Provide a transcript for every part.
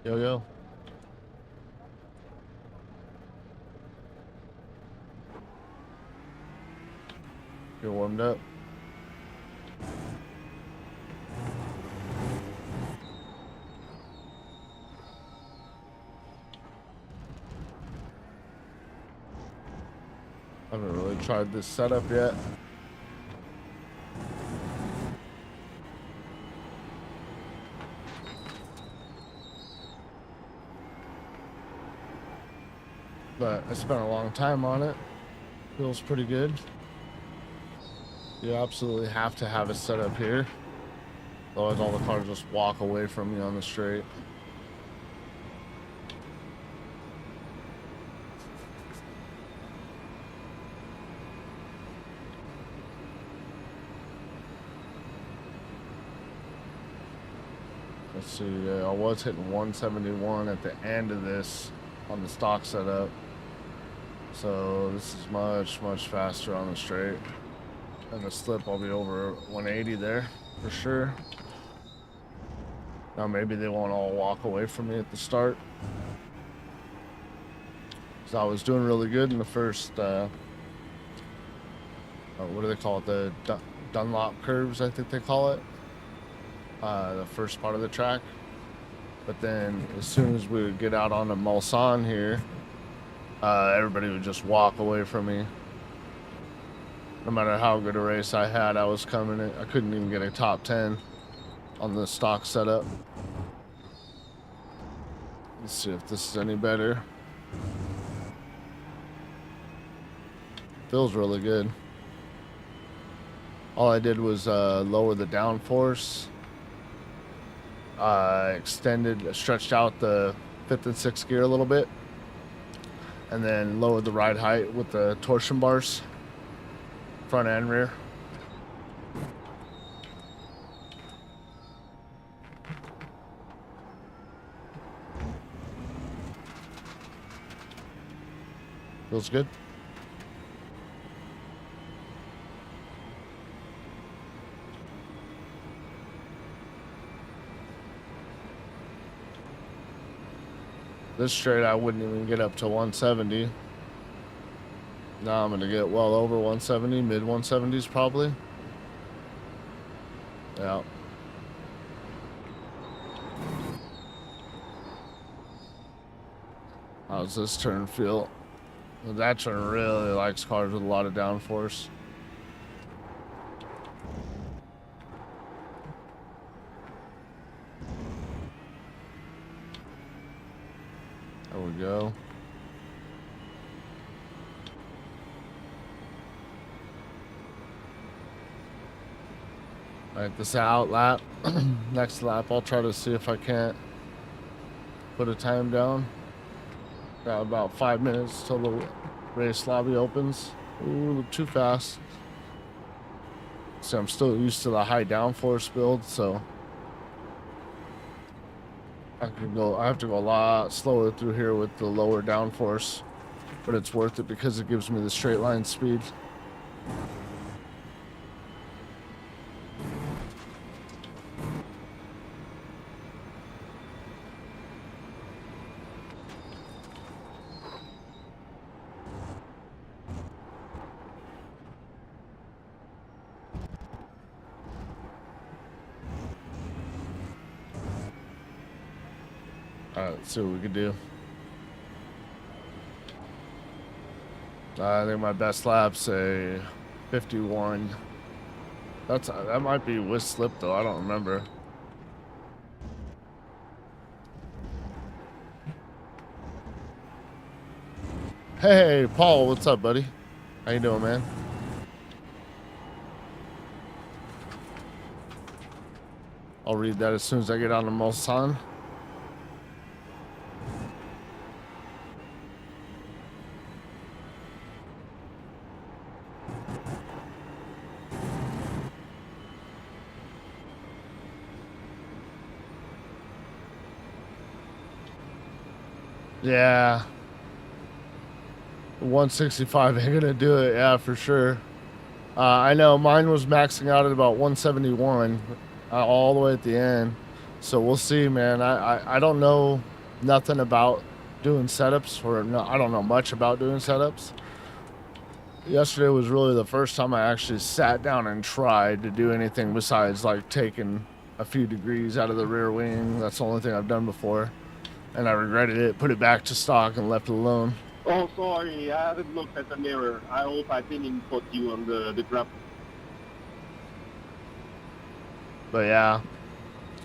Yo, yo. You're warmed up. I haven't really tried this setup yet. But I spent a long time on it. Feels pretty good. You absolutely have to have it set up here. Otherwise all the cars just walk away from you on the straight. Let's see, I was hitting 171 at the end of this on the stock setup. So this is much faster on the straight. And the slip, I'll be over 180 there for sure. Now maybe they won't all walk away from me at the start. So I was doing really good in the first, what do they call it? The Dunlop curves, I think they call it. The first part of the track. But then as soon as we would get out on the Mulsanne here, everybody would just walk away from me. No matter how good a race I had, I was coming in. I couldn't even get a top 10 on the stock setup. Let's see if this is any better. Feels really good. All I did was lower the downforce, stretched out the 5th and 6th gear a little bit, and then lowered the ride height with the torsion bars, front and rear. Feels good. This straight, I wouldn't even get up to 170. Now I'm going to get well over 170, mid 170s probably. Yeah. How's this turn feel? That turn really likes cars with a lot of downforce. There we go. All right, this out lap. Next lap, I'll try to see if I can't put a time down. Got about 5 minutes till the race lobby opens. Ooh, too fast. See, I'm still used to the high downforce build, so I have to go a lot slower through here with the lower downforce, but it's worth it because it gives me the straight line speed. All right, let's see what we can do. I think my best lap's a 51. That might be with slip though. I don't remember. Hey, Paul, what's up, buddy? How you doing, man? I'll read that as soon as I get on the Mulsanne. Yeah. 165 ain't gonna do it. Yeah, for sure. I know mine was maxing out at about 171 all the way at the end. So we'll see, man. I don't know nothing about doing setups, or no, I don't know much about doing setups. Yesterday was really the first time I actually sat down and tried to do anything besides like taking a few degrees out of the rear wing. That's the only thing I've done before, and I regretted it. Put it back to stock and left it alone. Oh, sorry, I haven't looked at the mirror. I hope I didn't put you on the drop. But yeah,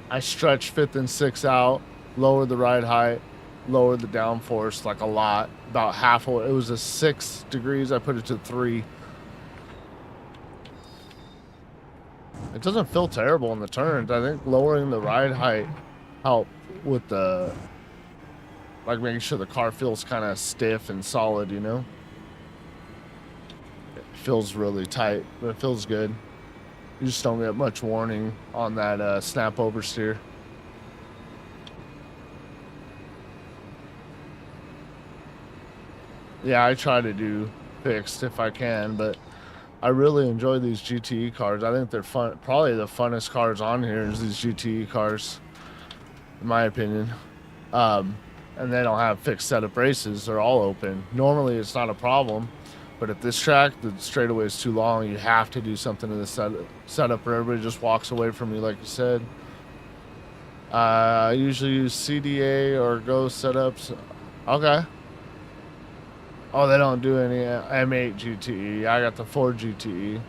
I stretched fifth and sixth out, lowered the ride height, lowered the downforce like a lot, about half. It was a 6 degrees. I put it to 3. It doesn't feel terrible in the turns. I think lowering the ride height helped with the, like, making sure the car feels kind of stiff and solid, you know? It feels really tight, but it feels good. You just don't get much warning on that snap oversteer. Yeah, I try to do fixed if I can, but I really enjoy these GTE cars. I think they're fun. Probably the funnest cars on here is these GTE cars, in my opinion. And they don't have fixed setup races. They're all open. Normally, it's not a problem. But at this track, the straightaway is too long. You have to do something to the setup or everybody just walks away from you, like you said. I usually use CDA or Go setups. Okay. Oh, they don't do any M8 GTE. I got the 4 GTE.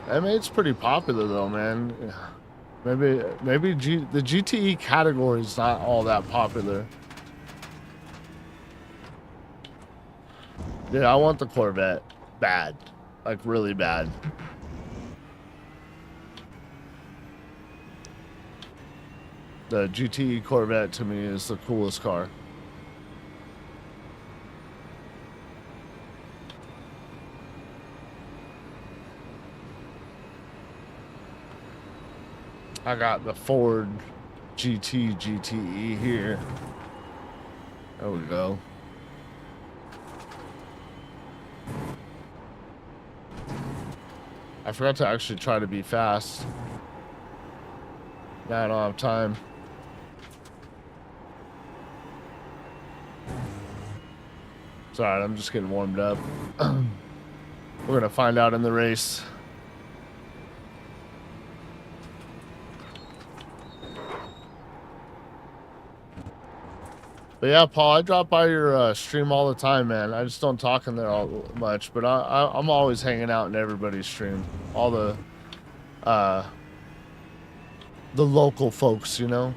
M8's pretty popular though, man. Maybe the GTE category is not all that popular. Dude, I want the Corvette bad, like really bad. The GTE Corvette to me is the coolest car. I got the Ford GTE here. There we go. I forgot to actually try to be fast. Now I don't have time. It's alright, I'm just getting warmed up. We're gonna find out in the race. But yeah, Paul, I drop by your stream all the time, man. I just don't talk in there all much, but I'm always hanging out in everybody's stream. All the local folks, you know.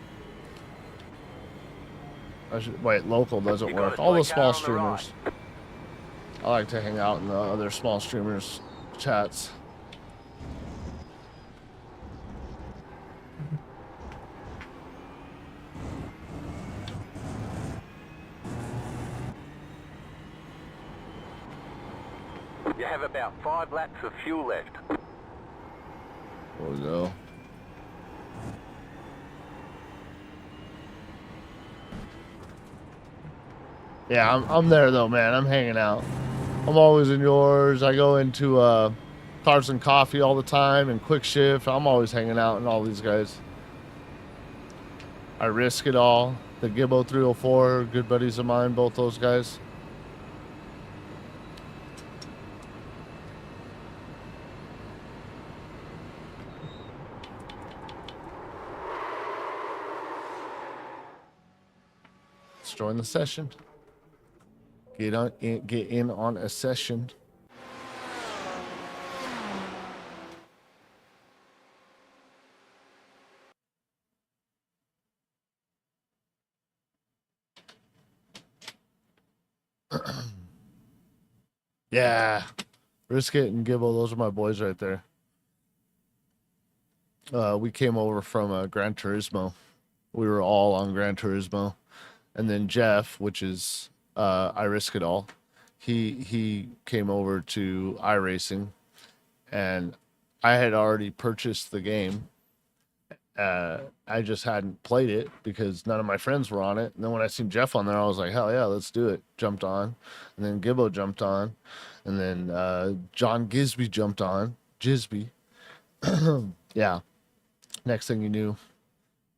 Wait, local doesn't work. All the small streamers. I like to hang out in the other small streamers' chats. You have about 5 laps of fuel left. There we go. Yeah, I'm there though, man. I'm hanging out. I'm always in yours. I go into Cars and Coffee all the time and Quick Shift. I'm always hanging out in all these guys. I Risk It All. The Gibbo 304, good buddies of mine, both those guys. Let's join the session. Get in on a session. Yeah, Risk It and Gibbo, those are my boys right there. We came over from Gran Turismo. We were all on Gran Turismo, and then Jeff, which is I Risk It All, he came over to iRacing, and I had already purchased the game. I just hadn't played it because none of my friends were on it. And then when I seen Jeff on there, I was like, hell yeah, let's do it. Jumped on. And then Gibbo jumped on. And then John Gisby jumped on. Gisby. Yeah. Next thing you knew,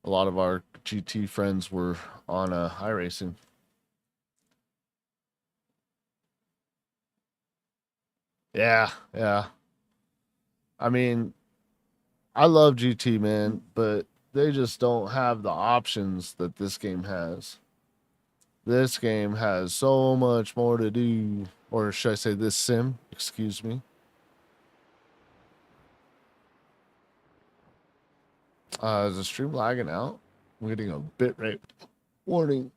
A lot of our GT friends were on iRacing. Yeah, yeah. I mean, I love GT, man, but they just don't have the options that this game has. This game has so much more to do. Or should I say this sim? Excuse me. Is the stream lagging out? I'm getting a bit rate warning.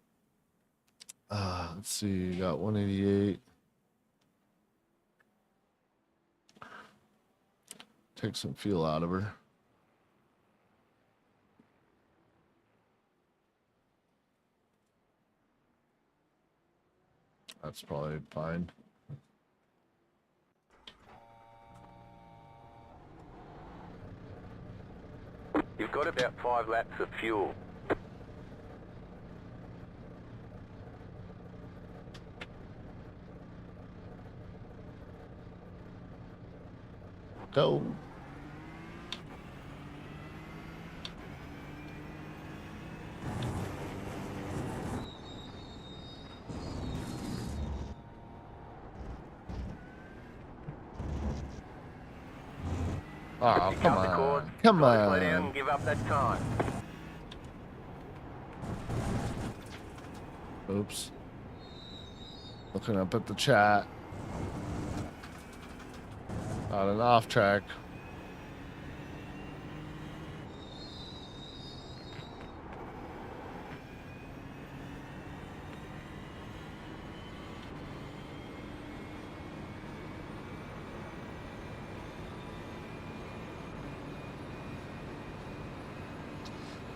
Let's see, got 188. Take some feel out of her. That's probably fine. You've got about 5 laps of fuel. Go. Oh, You come cut the cord, on. Come slow down on. and give up that time. Oops. Looking up at the chat. On an off track.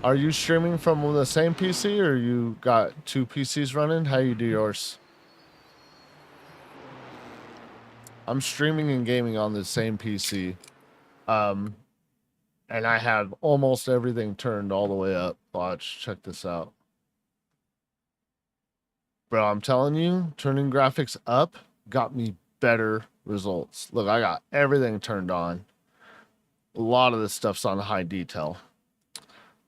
Are you streaming from the same PC or you got 2 PCs running? How you do yours? I'm streaming and gaming on the same PC. And I have almost everything turned all the way up. Watch, check this out. Bro, I'm telling you, turning graphics up got me better results. Look, I got everything turned on. A lot of this stuff's on high detail.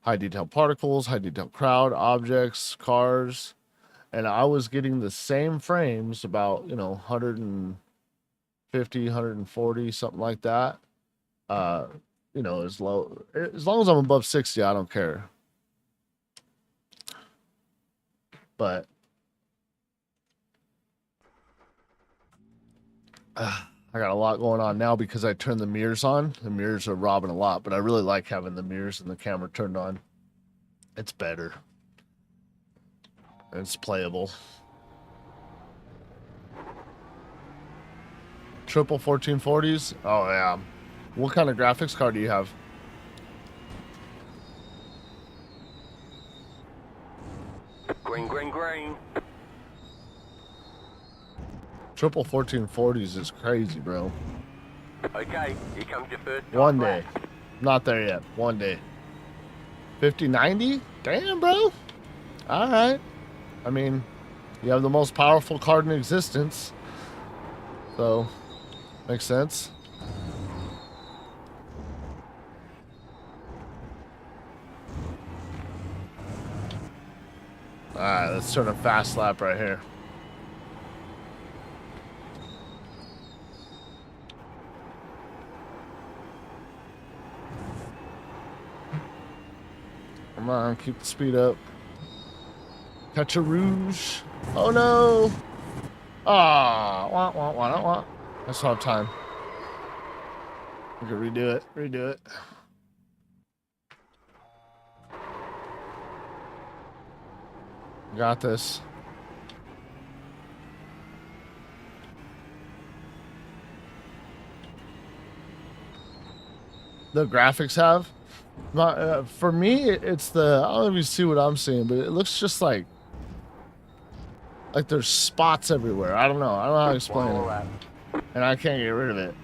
High detail particles, high detail crowd, objects, cars. And I was getting the same frames, about, 150, 140, something like that. As long as I'm above 60, I don't care. But I got a lot going on now because I turned the mirrors on. The mirrors are robbing a lot, but I really like having the mirrors and the camera turned on. It's better. It's playable. Triple 1440s? Oh, yeah. What kind of graphics card do you have? Green, green, green. Triple 1440s is crazy, bro. Okay, here comes your first One time day. lap. Not there yet. One day. 5090? Damn, bro. All right. I mean, you have the most powerful card in existence. So, makes sense. All right, let's turn a fast lap right here. Come on, keep the speed up. Catch a rouge. Oh no! Ah, wah. I still have time. We can redo it. Got this. The graphics have? For me, it's the, I don't know if you see what I'm seeing, but it looks just like there's spots everywhere. I don't know how to explain One more it. lap. And I can't get rid of it.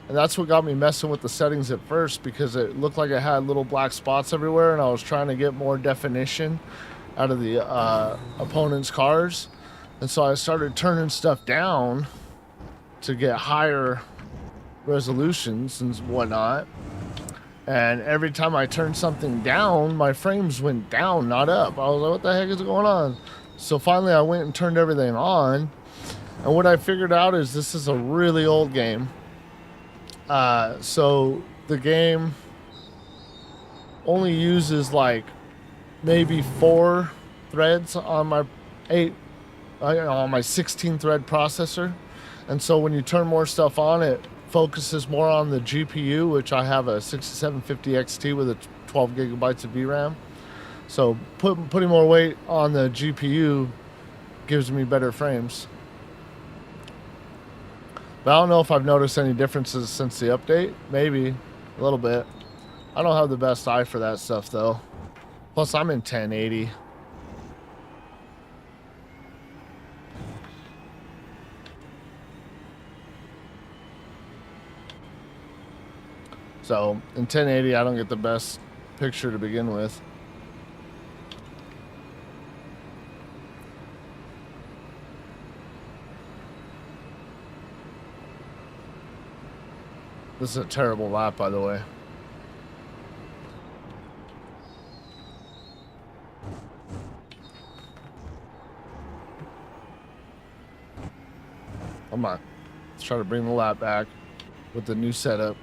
And that's what got me messing with the settings at first, because it looked like it had little black spots everywhere, and I was trying to get more definition out of the opponent's cars. And so I started turning stuff down to get higher resolutions and whatnot. And every time I turned something down, my frames went down, not up. I was like, what the heck is going on? So finally I went and turned everything on. And what I figured out is this is a really old game. So the game only uses like maybe 4 threads on my 16 thread processor. And so when you turn more stuff on, it focuses more on the GPU, which I have a 6750 XT with a 12 gigabytes of VRAM. So putting more weight on the GPU gives me better frames. But I don't know if I've noticed any differences since the update. Maybe a little bit. I don't have the best eye for that stuff though. Plus I'm in 1080. So in 1080, I don't get the best picture to begin with. This is a terrible lap, by the way. Come on. Let's try to bring the lap back with the new setup.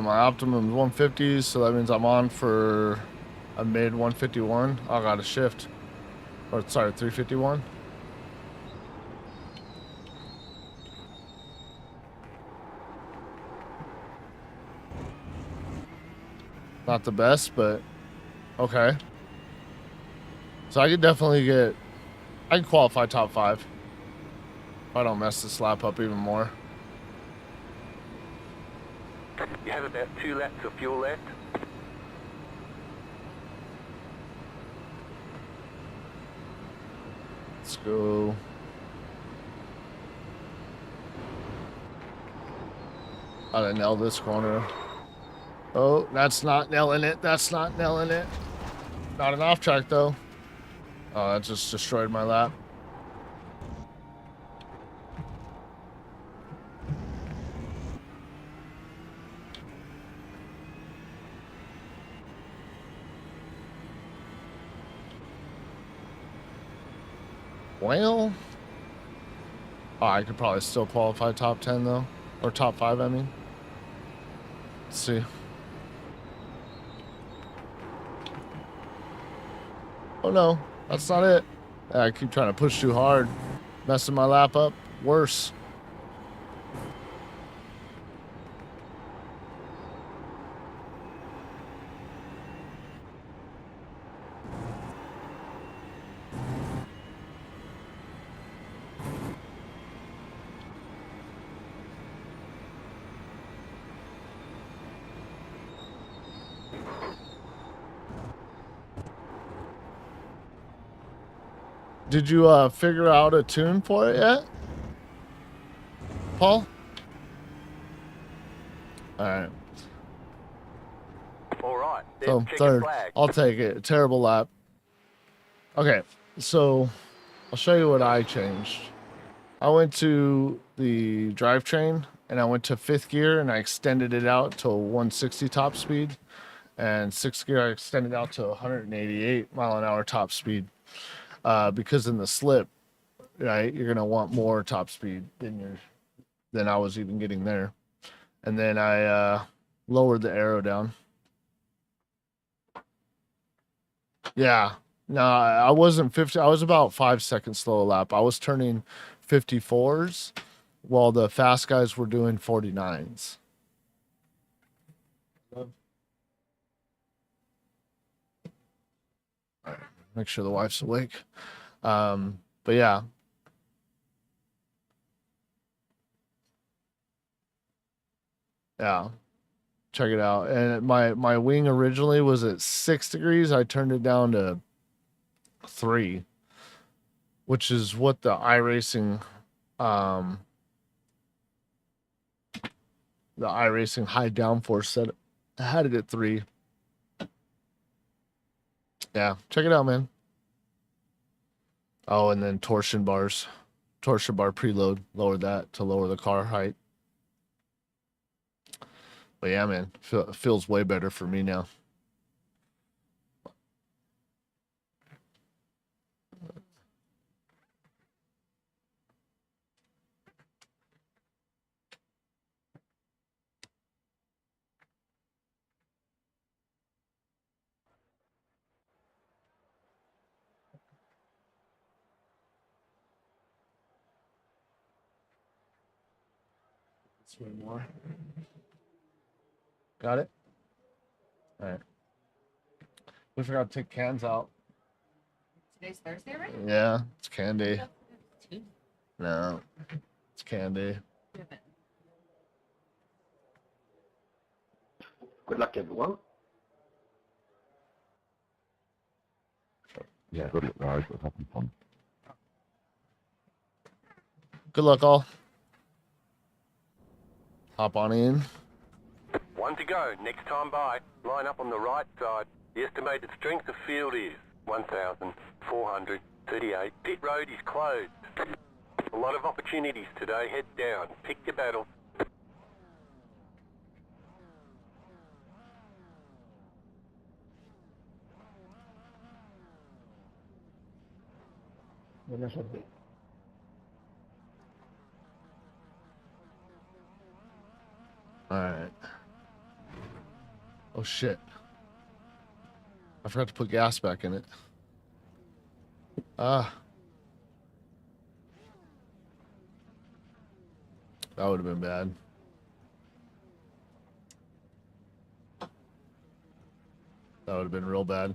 My optimum is 150, so that means I'm on for a mid 151. I got a shift. Or sorry, 351. Not the best, but okay. So I could definitely I can qualify top 5 if I don't mess this lap up even more. You have about 2 laps of fuel left. Let's go. Gotta nail this corner. Oh, that's not nailing it. That's not nailing it. Not an off track though. Oh, that just destroyed my lap. Well, oh, I could probably still qualify top 10 though, or top 5. I mean, let's see. Oh no, that's not it. I keep trying to push too hard, messing my lap up. Worse. Did you figure out a tune for it yet, Paul? All right. All right. So third, I'll take it. Terrible lap. Okay, so I'll show you what I changed. I went to the drivetrain and I went to 5th gear and I extended it out to 160 top speed, and 6th gear I extended out to 188 mile an hour top speed. Because in the slip, right, you're gonna want more top speed than I was even getting there. And then I lowered the arrow down. Yeah, no, I wasn't 50. I was about 5 seconds slow a lap. I was turning 54s while the fast guys were doing 49s. All right, make sure the wife's awake. But yeah. Yeah. Check it out. And my wing originally was at 6 degrees. I turned it down to 3, which is what the iRacing high downforce said. I had it at 3. Yeah, check it out, man. Oh, and then torsion bars. torsion bar preload. Lowered that to lower the car height. But yeah, man, feels way better for me now. One more. Got it? All right. We forgot to take cans out. Today's Thursday, right? Yeah, it's candy. No, it's candy. Good luck, everyone. Yeah, good luck, guys. We're having fun. Good luck, all. Hop on in. One to go. Next time by. Line up on the right side. The estimated strength of field is 1,438. Pit road is closed. A lot of opportunities today. Head down. Pick your battle. All right. Oh shit! I forgot to put gas back in it. Ah. That would have been bad. That would have been real bad.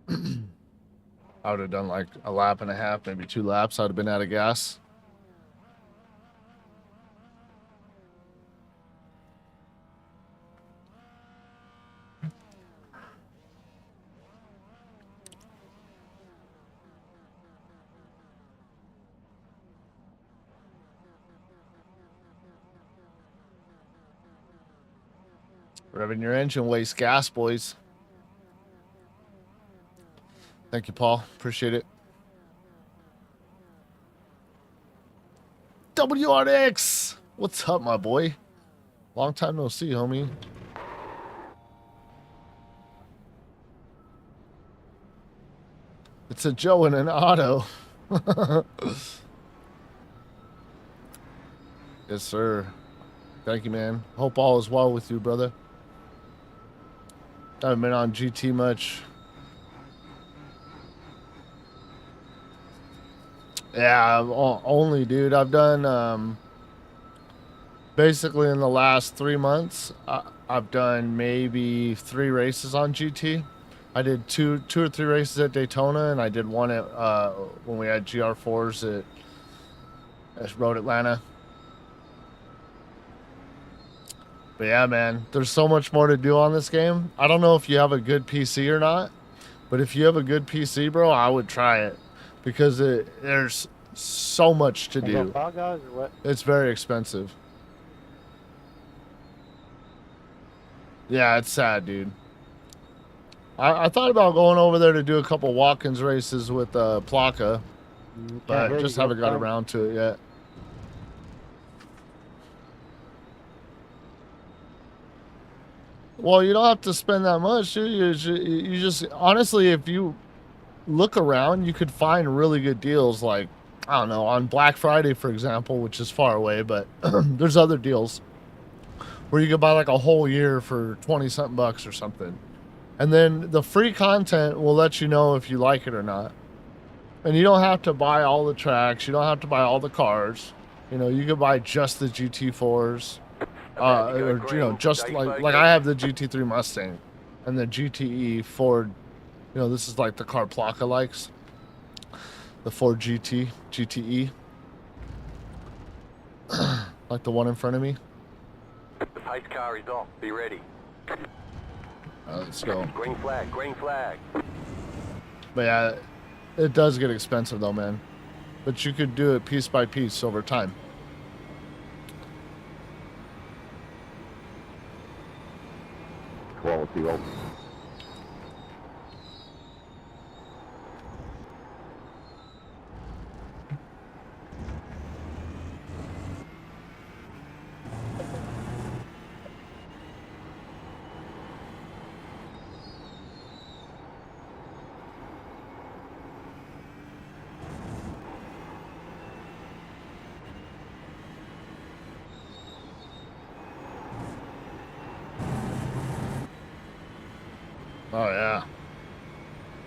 I would have done like a lap and a half, maybe 2 laps. I would have been out of gas. Revving your engine, waste gas, boys. Thank you, Paul. Appreciate it. WRX! What's up, my boy? Long time no see, homie. It's a Joe in an auto. Yes, sir. Thank you, man. Hope all is well with you, brother. I haven't been on GT much. Yeah, only, dude. I've done, basically in the last 3 months, I've done maybe 3 races on GT. I did two or three races at Daytona, and I did one at, when we had GR4s at Road Atlanta. But yeah, man, there's so much more to do on this game. I don't know if you have a good PC or not, but if you have a good PC, bro, I would try it because there's so much to do. Guys, or what? It's very expensive. Yeah, it's sad, dude. I thought about going over there to do a couple walk-ins races with Plaka, but just haven't got around to it yet. Well, you don't have to spend that much, dude. You just honestly, if you look around, you could find really good deals. Like, I don't know, on Black Friday, for example, which is far away, but there's other deals where you could buy like a whole year for 20-something bucks or something. And then the free content will let you know if you like it or not. And you don't have to buy all the tracks. You don't have to buy all the cars. You know, you could buy just the GT4s. Or, you know, just like I have the GT3 Mustang and the GTE Ford. You know, this is like the car Plaka likes. The Ford GTE. Like the one in front of me. The pace car is off. Be ready. Let's go. Green flag, green flag. But yeah, it does get expensive though, man. But you could do it piece by piece over time. Quality of.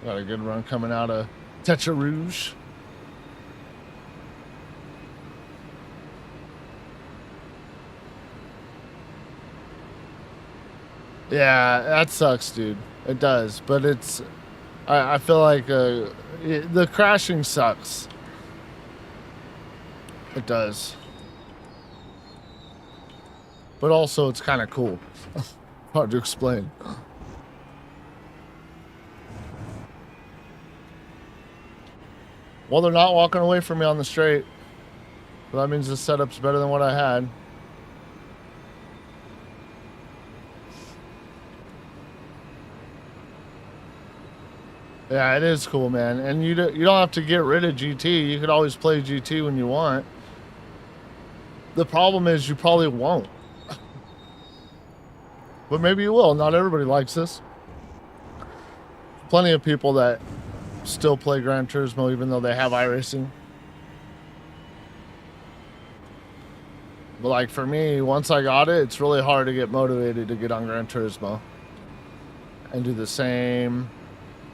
Got a good run coming out of Tetra Rouge. Yeah, that sucks, dude. It does, but it's. I feel like the crashing sucks. It does, but also it's kind of cool. Hard to explain. Well, they're not walking away from me on the straight. So that means the setup's better than what I had. Yeah, it is cool, man. And you don't have to get rid of GT. You could always play GT when you want. The problem is you probably won't. But maybe you will. Not everybody likes this. Plenty of people that still play Gran Turismo even though they have iRacing. But like for me, once I got it, it's really hard to get motivated to get on Gran Turismo and do the same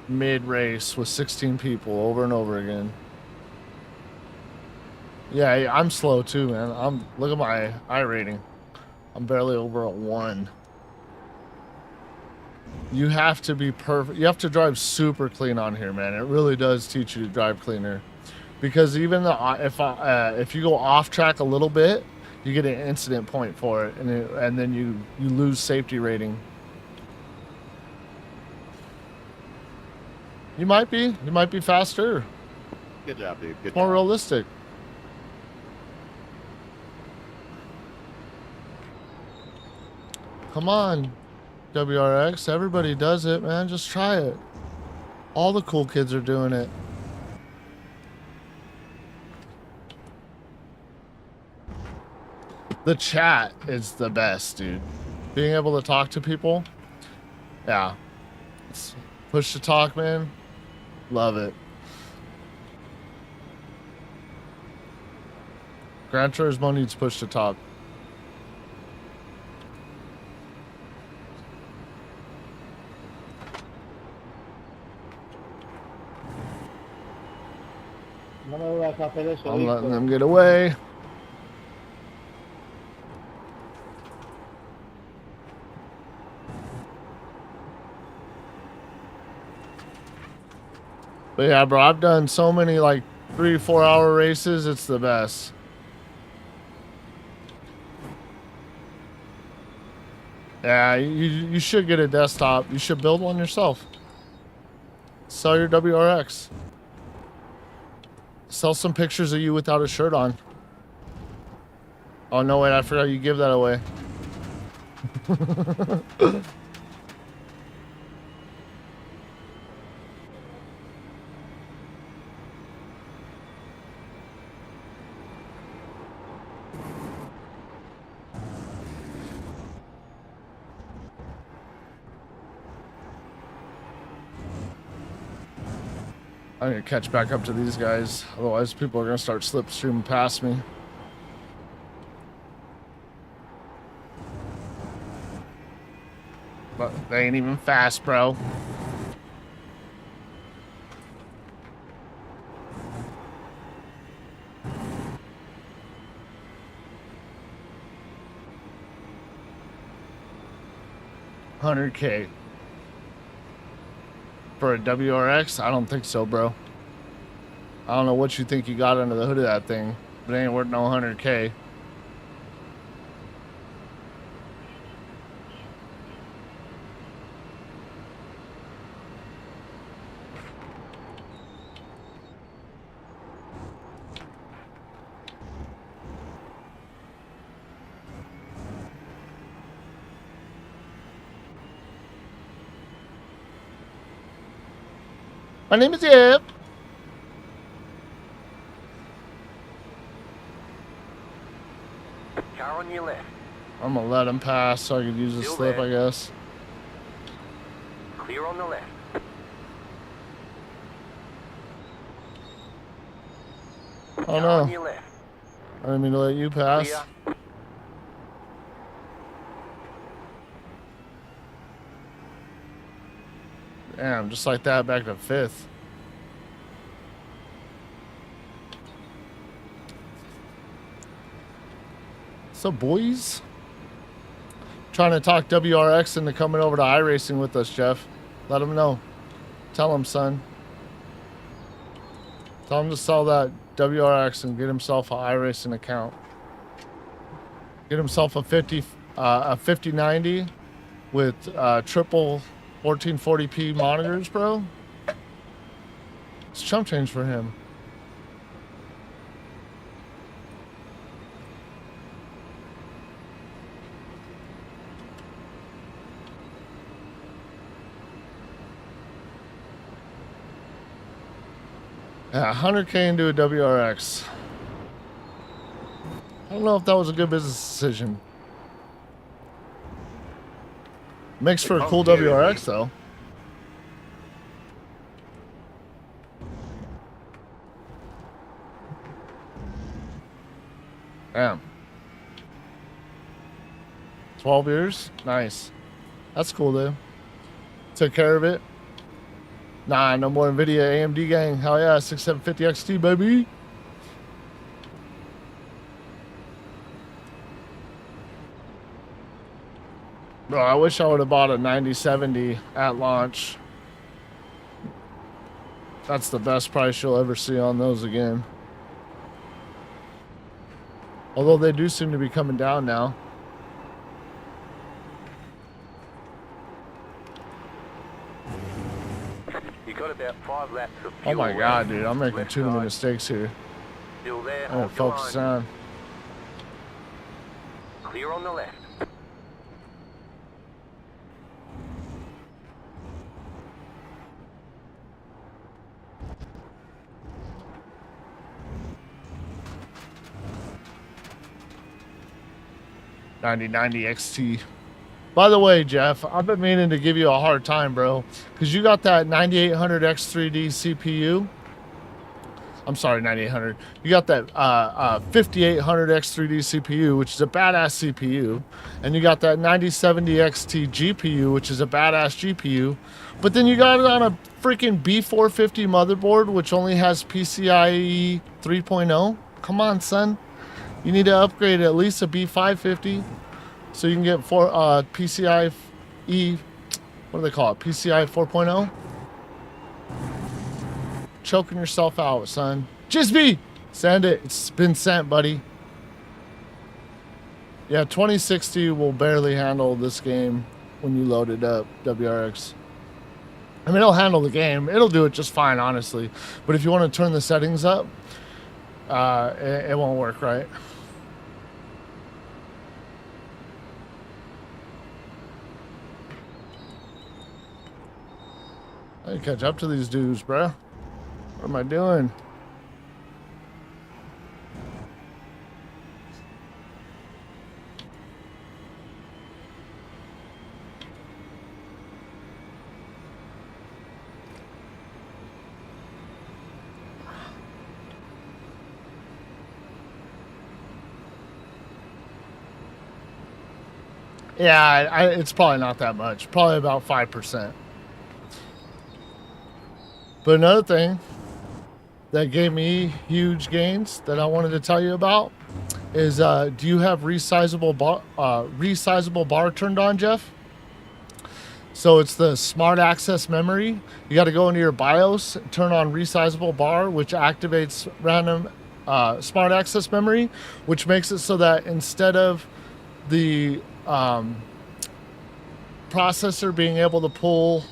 mid-race with 16 people over and over again. Yeah, I'm slow too, man. Look at my iRating. I'm barely over a 1. You have to be perfect. You have to drive super clean on here, man. It really does teach you to drive cleaner. Because even if you go off track a little bit, you get an incident point for it, and then you lose safety rating. You might be faster. Good job, dude. Good More job. realistic. Come on, WRX. Everybody does it, man. Just try it. All the cool kids are doing it. The chat is the best, dude. Being able to talk to people. Yeah. It's push to talk, man. Love it. Gran Turismo needs push to talk. I'm letting them get away. But yeah, bro, I've done so many like 3-4 hour races. It's the best. Yeah, you should get a desktop. You should build one yourself. Sell your WRX. Sell some pictures of you without a shirt on. Oh, no, wait, I forgot you give that away. I need to catch back up to these guys. Otherwise, people are going to start slipstreaming past me. But they ain't even fast, bro. $100K. For a WRX? I don't think so, bro. I don't know what you think you got under the hood of that thing, but it ain't worth no 100K. My name is Yip. Car on your left. I'm gonna let him pass so I can use the Still slip, there. I guess. Clear on the left. Oh Car no, on your left. I didn't mean to let you pass. Clear. Damn, just like that, back to 5th. So, boys, trying to talk WRX into coming over to iRacing with us, Jeff. Let him know. Tell him, son. Tell him to sell that WRX and get himself an iRacing account. Get himself a 5090 with triple 1440p monitors, bro. It's chump change for him. Yeah, 100K into a WRX. I don't know if that was a good business decision. Makes for a cool WRX, though. Damn. 12 years? Nice. That's cool, dude. Took care of it. Nah, no more NVIDIA AMD gang. Hell yeah, 6750 XT, baby. Bro, I wish I would have bought a 9070 at launch. That's the best price you'll ever see on those again. Although they do seem to be coming down now. You got about 5 laps of Oh fuel my god, left. dude, I'm making Left too many side. mistakes here. Still there, I'm gonna hold your focus line. on. Clear on the left. '90 XT. By the way, Jeff, I've been meaning to give you a hard time, bro, because you got that 9800 X3D CPU. I'm sorry, 9800. You got that 5800 X3D CPU, which is a badass CPU, and you got that 9070 XT GPU, which is a badass GPU. But then you got it on a freaking B450 motherboard, which only has PCIe 3.0. Come on, son. You need to upgrade at least a B550 so you can get PCIe, what do they call it? PCI 4.0? Choking yourself out, son. Jisby! Send it. It's been sent, buddy. Yeah, 2060 will barely handle this game when you load it up, WRX. I mean, it'll handle the game. It'll do it just fine, honestly. But if you want to turn the settings up, it won't work right. I can catch up to these dudes, bruh. What am I doing? Yeah, it's probably not that much. Probably about 5%. But another thing that gave me huge gains that I wanted to tell you about is, do you have resizable bar turned on, Jeff? So it's the smart access memory. You got to go into your BIOS, turn on resizable bar, which activates random smart access memory, which makes it so that instead of the processor being able to pull,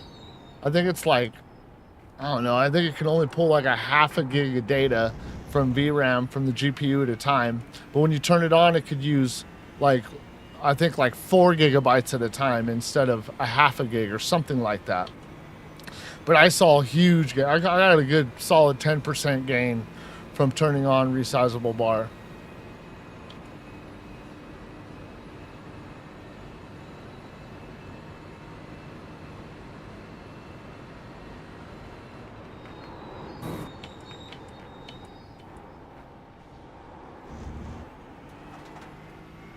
I think it's like, I don't know, I think it can only pull like a half a gig of data from VRAM from the GPU at a time. But when you turn it on, it could use like, I think like 4 gigabytes at a time instead of a half a gig or something like that. But I saw a huge gain. I got a good solid 10% gain from turning on resizable bar.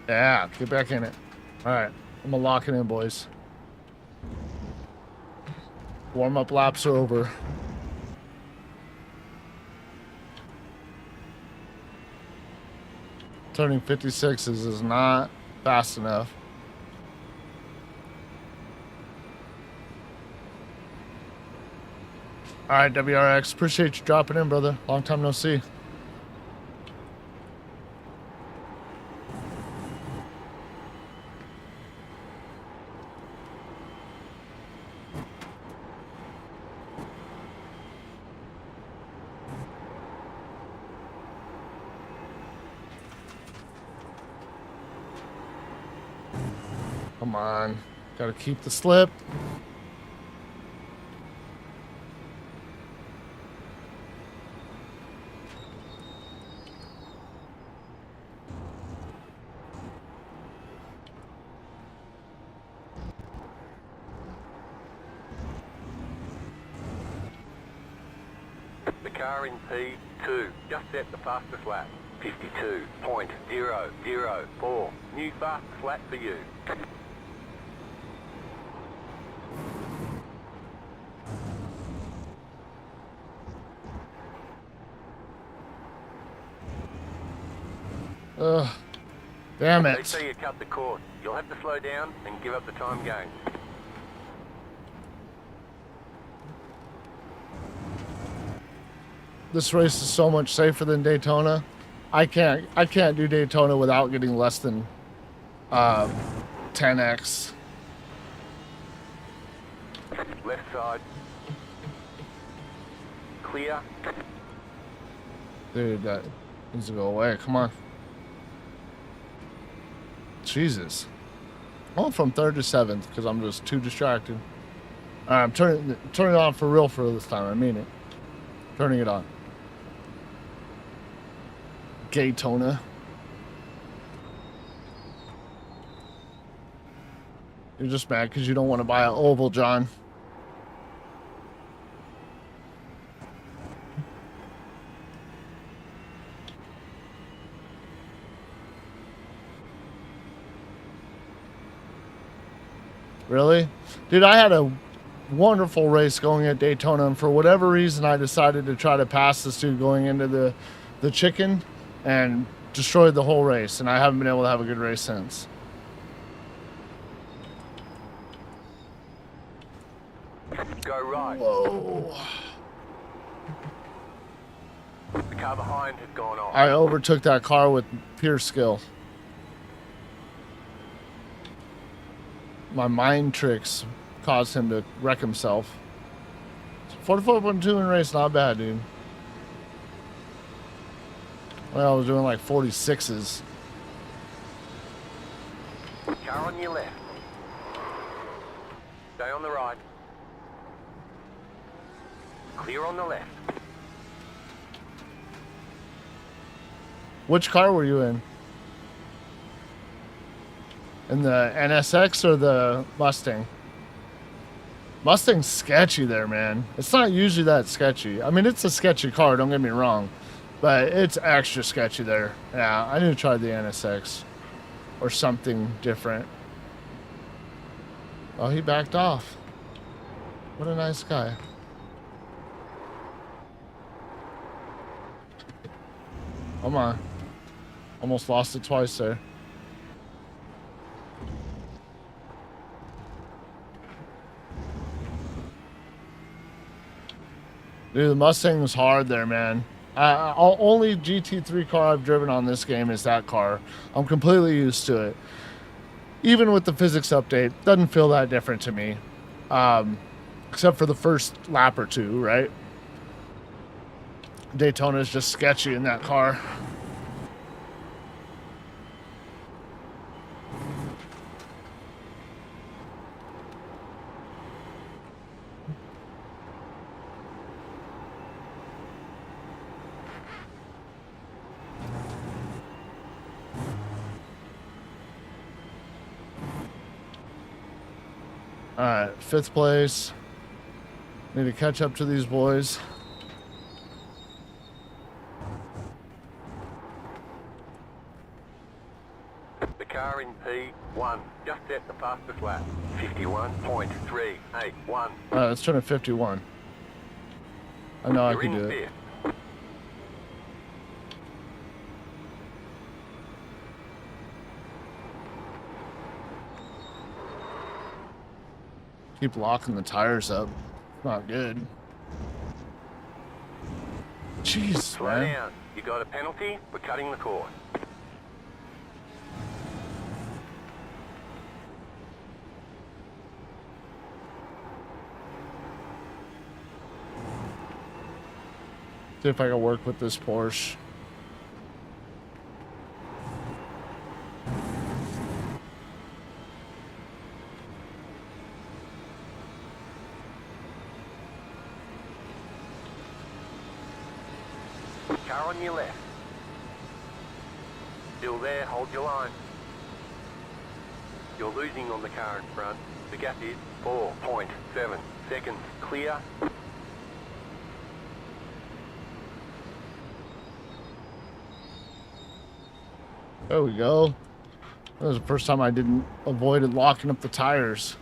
Yeah, get back in it. All right, I'm gonna lock it in, boys. Warm-up laps are over. Turning 56s is not fast enough. All right, WRX, appreciate you dropping in, brother. Long time no see. Come on, gotta keep the slip. The car in P2 just set the fastest lap. 52.004. New fastest lap for you. Ugh. Damn They it. say you cut the course. You'll have to slow down and give up the time gain. This race is so much safer than Daytona. I can't do Daytona without getting less than 10x. Left side. Clear. Dude, that needs to go away. Come on. Jesus. I went from 3rd to 7th because I'm just too distracted. All right, I'm turning it on for real for this time. I mean it. Turning it on. Gaytona. You're just mad because you don't want to buy an oval, John. Really? Dude, I had a wonderful race going at Daytona, and for whatever reason, I decided to try to pass this dude going into the chicken and destroyed the whole race, and I haven't been able to have a good race since. Go right. Whoa. The car behind has gone off. I overtook that car with pure skill. My mind tricks caused him to wreck himself. 44.2 in race, not bad, dude. Well, I was doing like 46s. Car on your left. Stay on the right. Clear on the left. Which car were you in? In the NSX or the Mustang? Mustang's sketchy there, man. It's not usually that sketchy. I mean, it's a sketchy car, don't get me wrong. But it's extra sketchy there. Yeah, I need to try the NSX. Or something different. Oh, he backed off. What a nice guy. Come on. Almost lost it twice there. Dude, the Mustang was hard there, man. Only GT3 car I've driven on this game is that car. I'm completely used to it. Even with the physics update, doesn't feel that different to me. Except for the first lap or two, right? Daytona is just sketchy in that car. All right, 5th place. Need to catch up to these boys. The car in P1. Just set the fastest lap. 51.381. All right, let's turn to 51. I know I You're can in do it. fifth. Keep locking the tires up. Not good. Jeez, Slow man. down. You got a penalty for cutting the course. See if I can work with this Porsche. Car on your left. Still there, hold your line. You're losing on the car in front. The gap is 4.7 seconds. Clear. There we go. That was the first time I didn't avoided locking up the tires.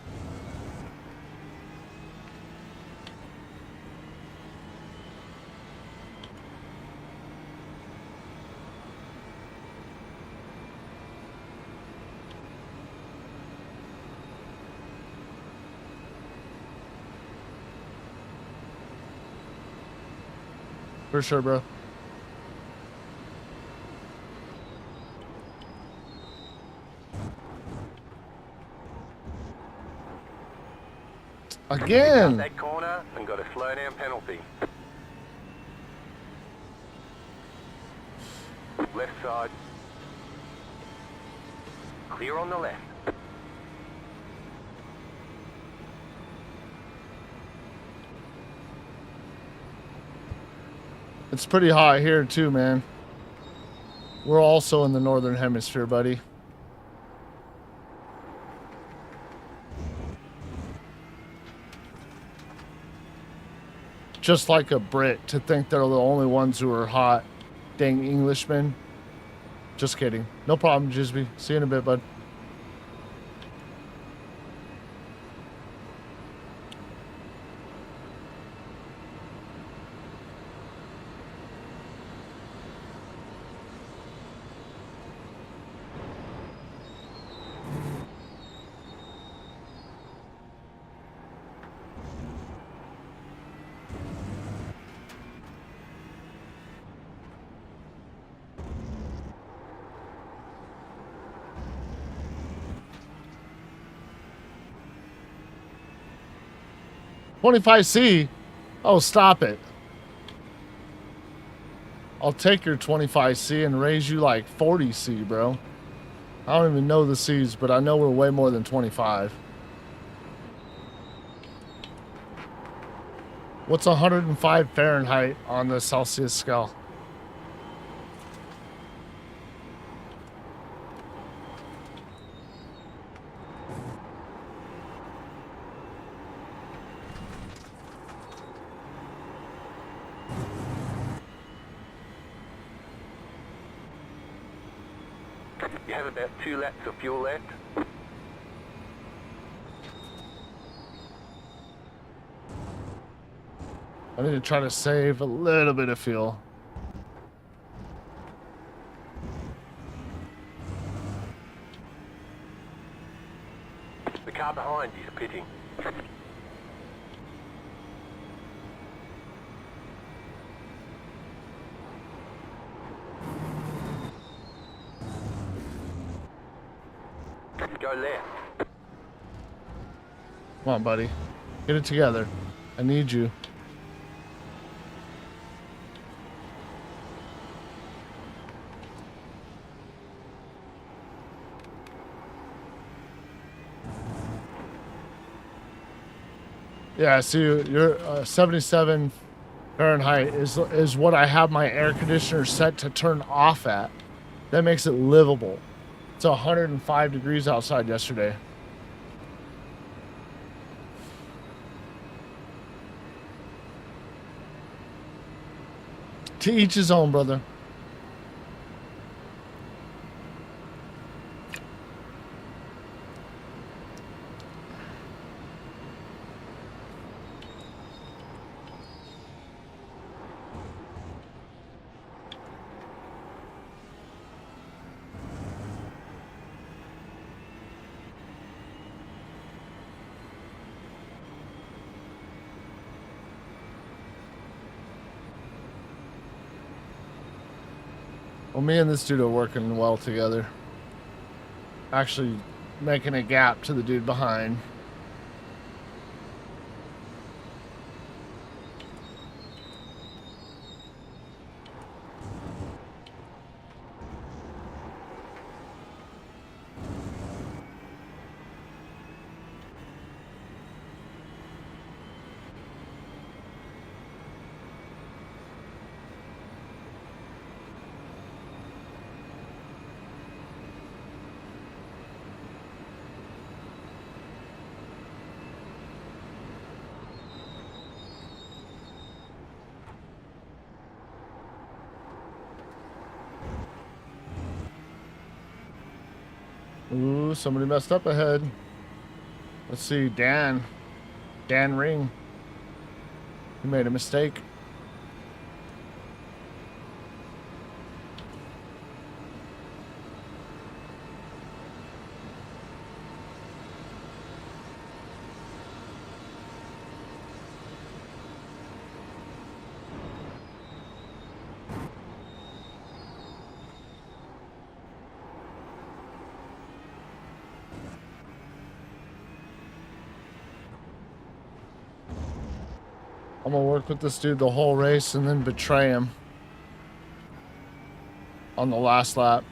For sure, bro. Again. That corner and got a slow down penalty. Left side. Clear on the left. It's pretty hot here too, man. We're also in the northern hemisphere, buddy. Just like a Brit to think they're the only ones who are hot. Dang Englishmen. Just kidding. No problem, Jisby. See you in a bit, bud. $25C? Oh, stop it. I'll take your 25C and raise you like 40C, bro. I don't even know the C's, but I know we're way more than 25. What's 105 Fahrenheit on the Celsius scale? You have about 2 laps of fuel left. I need to try to save a little bit of fuel. The car behind you is pitting. Go left. Come on, buddy. Get it together. I need you. Yeah, see, you're 77 Fahrenheit is what I have my air conditioner set to turn off at. That makes it livable. It's 105 degrees outside yesterday. To each his own, brother. Well, me and this dude are working well together. Actually making a gap to the dude behind. Ooh, somebody messed up ahead. Let's see, Dan Ring. He made a mistake. I'm gonna work with this dude the whole race and then betray him on the last lap.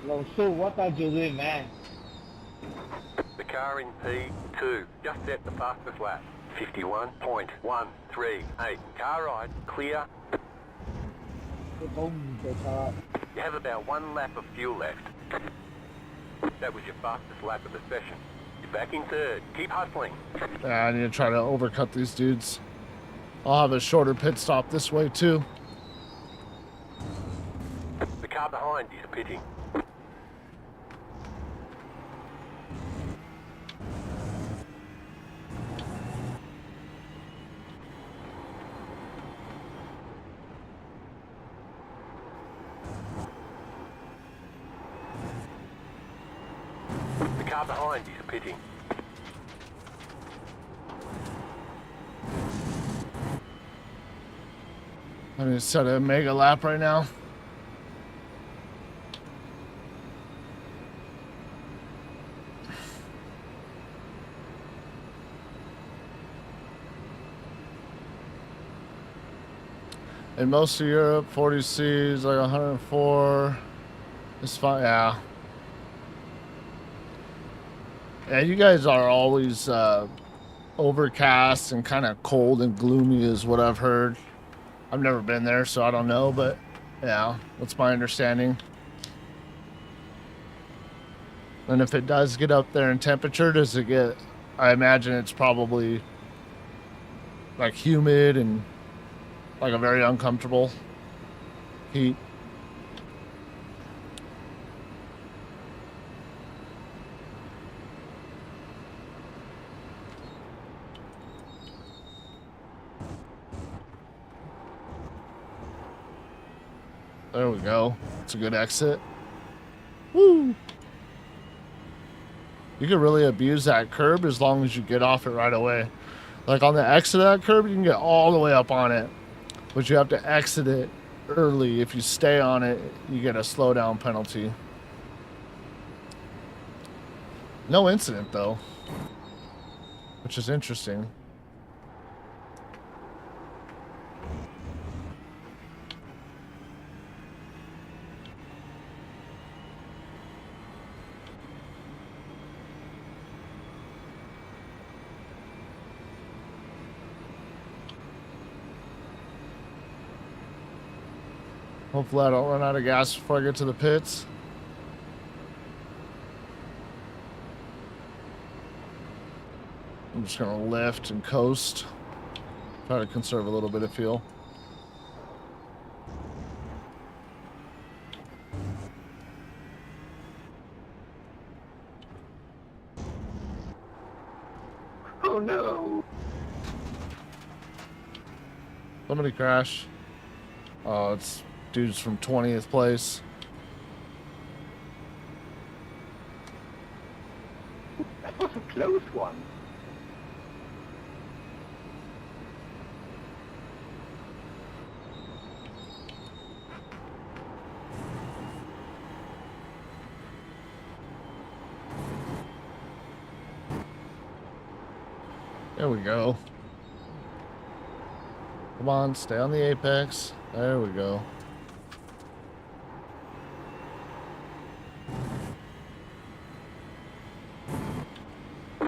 Well, so what are you doing, man? The car in P2 just set the fastest lap. 51.138. Car right, clear. You have about 1 lap of fuel left. That was your fastest lap of the session. You're back in third. Keep hustling. Yeah, I need to try to overcut these dudes. I'll have a shorter pit stop this way too. The car behind is pitting. The car behind is pitting. I need to set a mega lap right now. In most of Europe, 40C is like 104. It's fine, yeah. Yeah, you guys are always overcast and kind of cold and gloomy is what I've heard. I've never been there, so I don't know, but yeah, that's my understanding. And if it does get up there in temperature, does it get, I imagine it's probably like humid and like a very uncomfortable heat. There we go. It's a good exit. Woo! You can really abuse that curb as long as you get off it right away. Like on the exit of that curb, you can get all the way up on it. But you have to exit it early. If you stay on it, you get a slowdown penalty. No incident though, which is interesting. Hopefully I don't run out of gas before I get to the pits. I'm just gonna lift and coast. Try to conserve a little bit of fuel. Oh no! Somebody crash. Oh, it's dudes from 20th place. That was a close one. There we go. Come on, stay on the apex. There we go.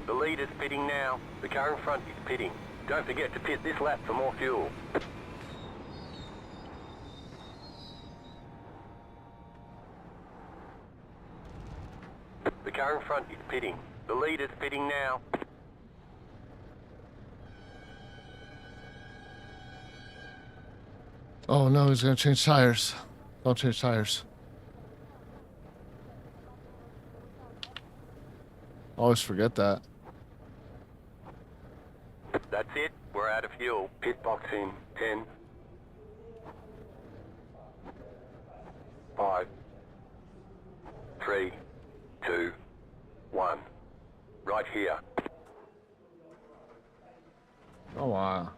The leader's pitting now. The car in front is pitting. Don't forget to pit this lap for more fuel. The car in front is pitting. The leader's pitting now. Oh no, he's gonna change tires. Don't change tires. Always forget that. That's it. We're out of fuel. Pit box in 10, 5, 3, 2, 1. Right here. Oh wow.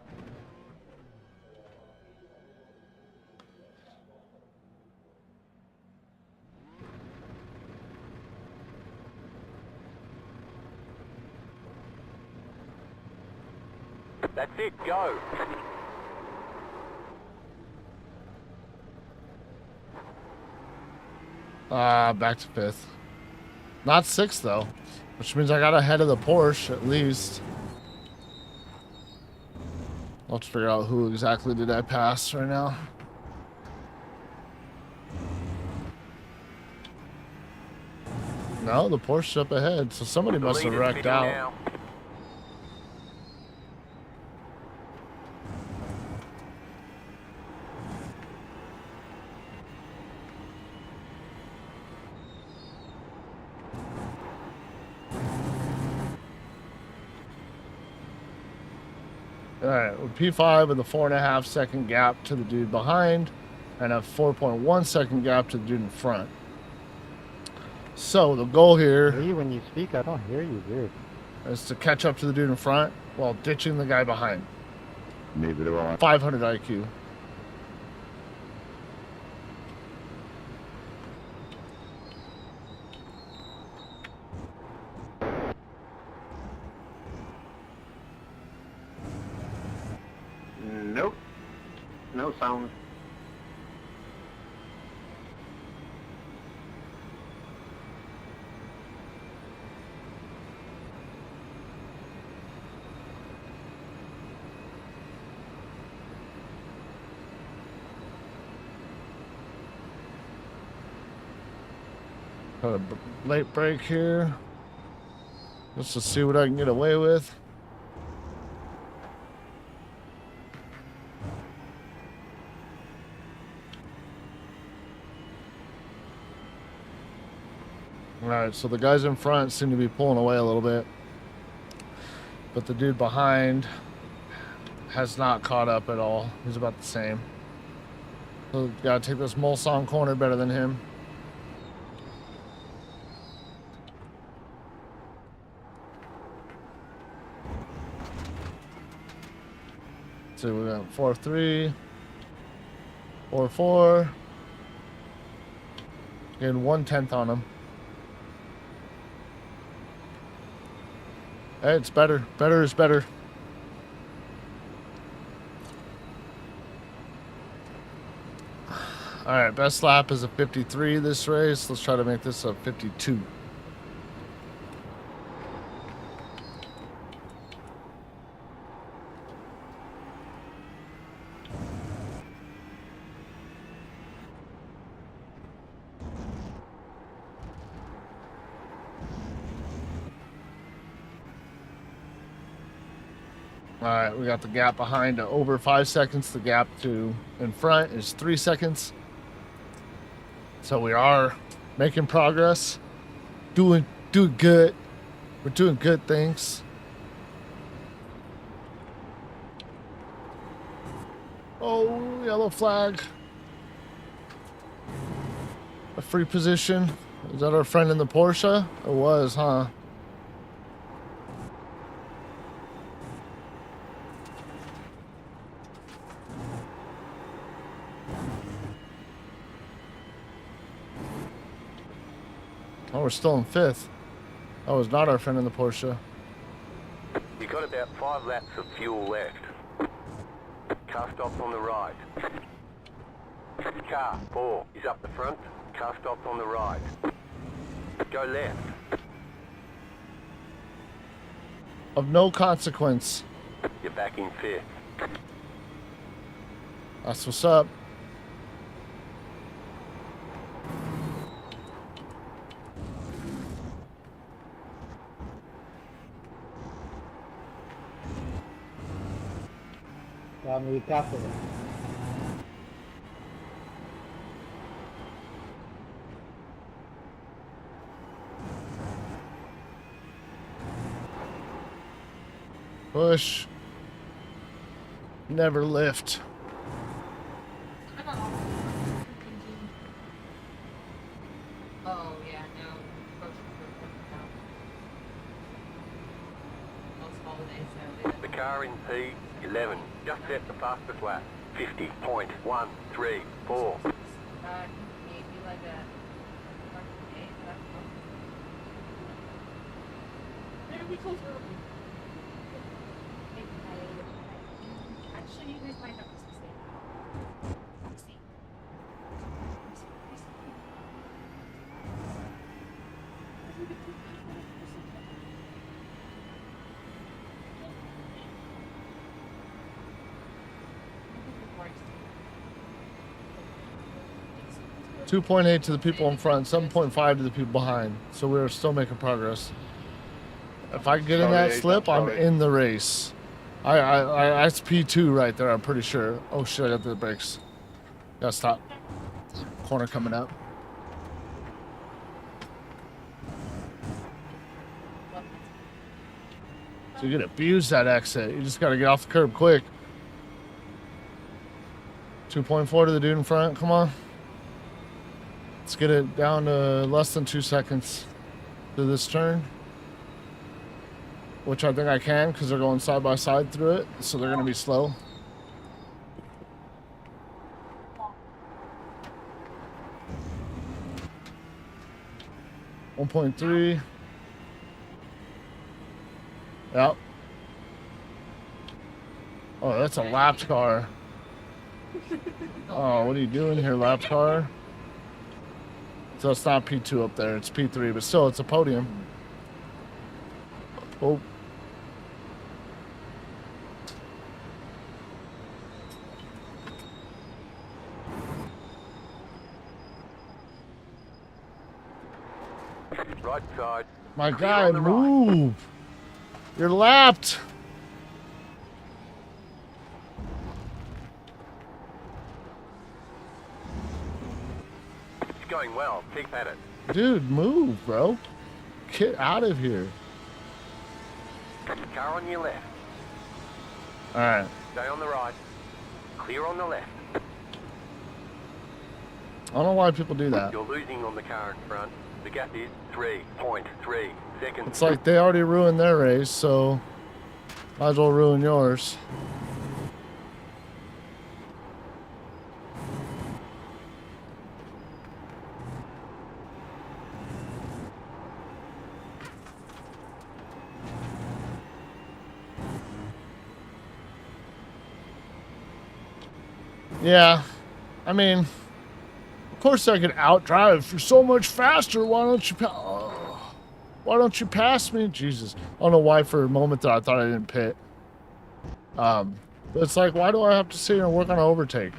That's it. Go. Back to 5th. Not 6th though, which means I got ahead of the Porsche at least. I'll have to figure out who exactly did I pass right now. No, the Porsche's up ahead, so somebody The must have leader's wrecked pitting out. now. Alright, with P5 with a 4.5 second gap to the dude behind and a 4.1 second gap to the dude in front. So the goal hear here you when you speak. I don't hear you, weird. is to catch up to the dude in front while ditching the guy behind. Neither do I. 500 IQ. Nope. No sound. Got a late break here. Just to see what I can get away with. Alright, so the guys in front seem to be pulling away a little bit. But the dude behind has not caught up at all. He's about the same. So gotta take this Mulsanne corner better than him. So we got 4-3, 4-4, getting 1/10 on him. Hey, it's better. Better is better. All right, best lap is a 53 this race. Let's try to make this a 52. All right, we got the gap behind to over 5 seconds. The gap to in front is 3 seconds. So we are making progress. Doing good. We're doing good things. Oh, yellow flag. A free position. Is that our friend in the Porsche? It was, huh? Oh, we're still in 5th. That was not our friend in the Porsche. You got about 5 laps of fuel left. Car stops on the right. Car 4 is up the front. Car stops on the right. Go left. Of no consequence. You're back in 5th. That's what's up. Gotta be careful. Push. Never lift. Oh, yeah, no. Groceries were coming out. Those holidays, so they The car in P11 just set the fastest lap. 50.134. maybe like a parking day, that's cool. Maybe we close early. Actually, you guys might have to stay. See. It's 2.8 to the people in front, 7.5 to the people behind. So we're still making progress. If I get in that slip, I'm in the race. That's P2 right there, I'm pretty sure. Oh shit, I got the brakes. Gotta stop. Corner coming up. So you can abuse that exit. You just gotta get off the curb quick. 2.4 to the dude in front, come on. Let's get it down to less than 2 seconds to this turn. Which I think I can because they're going side by side through it, so they're going to be slow. .3. Yep. Oh, that's a lapped car. Oh, what are you doing here, lapped car? So it's not P2 up there, it's P3, but still, it's a podium. Oh. Right side. My Clear guy, on the right. move! You're lapped! It's going well. Keep at it. Dude, move, bro. Get out of here. Car on your left. Alright. Stay on the right. Clear on the left. I don't know why people do that. You're losing on the car in front. The gap is 3.3 seconds. It's like they already ruined their race, so might as well ruin yours. Yeah, I mean, of course I could outdrive. You're so much faster. Why don't you pass me? Jesus, I don't know why for a moment that I thought I didn't pit. But it's like, why do I have to sit here and work on an overtake?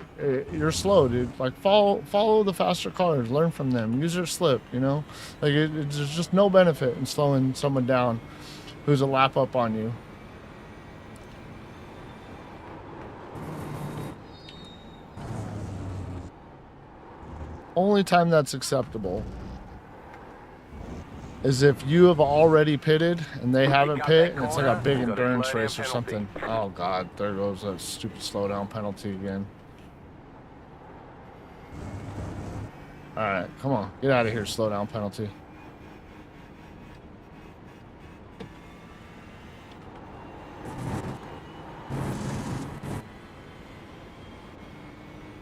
You're slow, dude. Like follow the faster cars. Learn from them. Use their slip. You know, like there's just no benefit in slowing someone down who's a lap up on you. only time that's acceptable is if you have already pitted and they haven't pit, and it's like a big endurance race or something. Oh God, there goes that stupid slowdown penalty again. All right, come on, get out of here, slowdown penalty.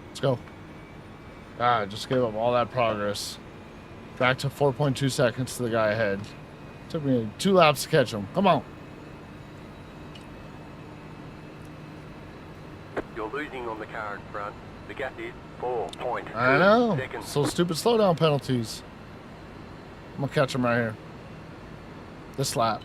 Let's go. God, just gave up all that progress. Back to 4.2 seconds to the guy ahead. Took me 2 laps to catch him. Come on. You're losing on the car in front. The gap is 4.2 I know. seconds. So stupid slowdown penalties. I'm gonna catch him right here. This lap.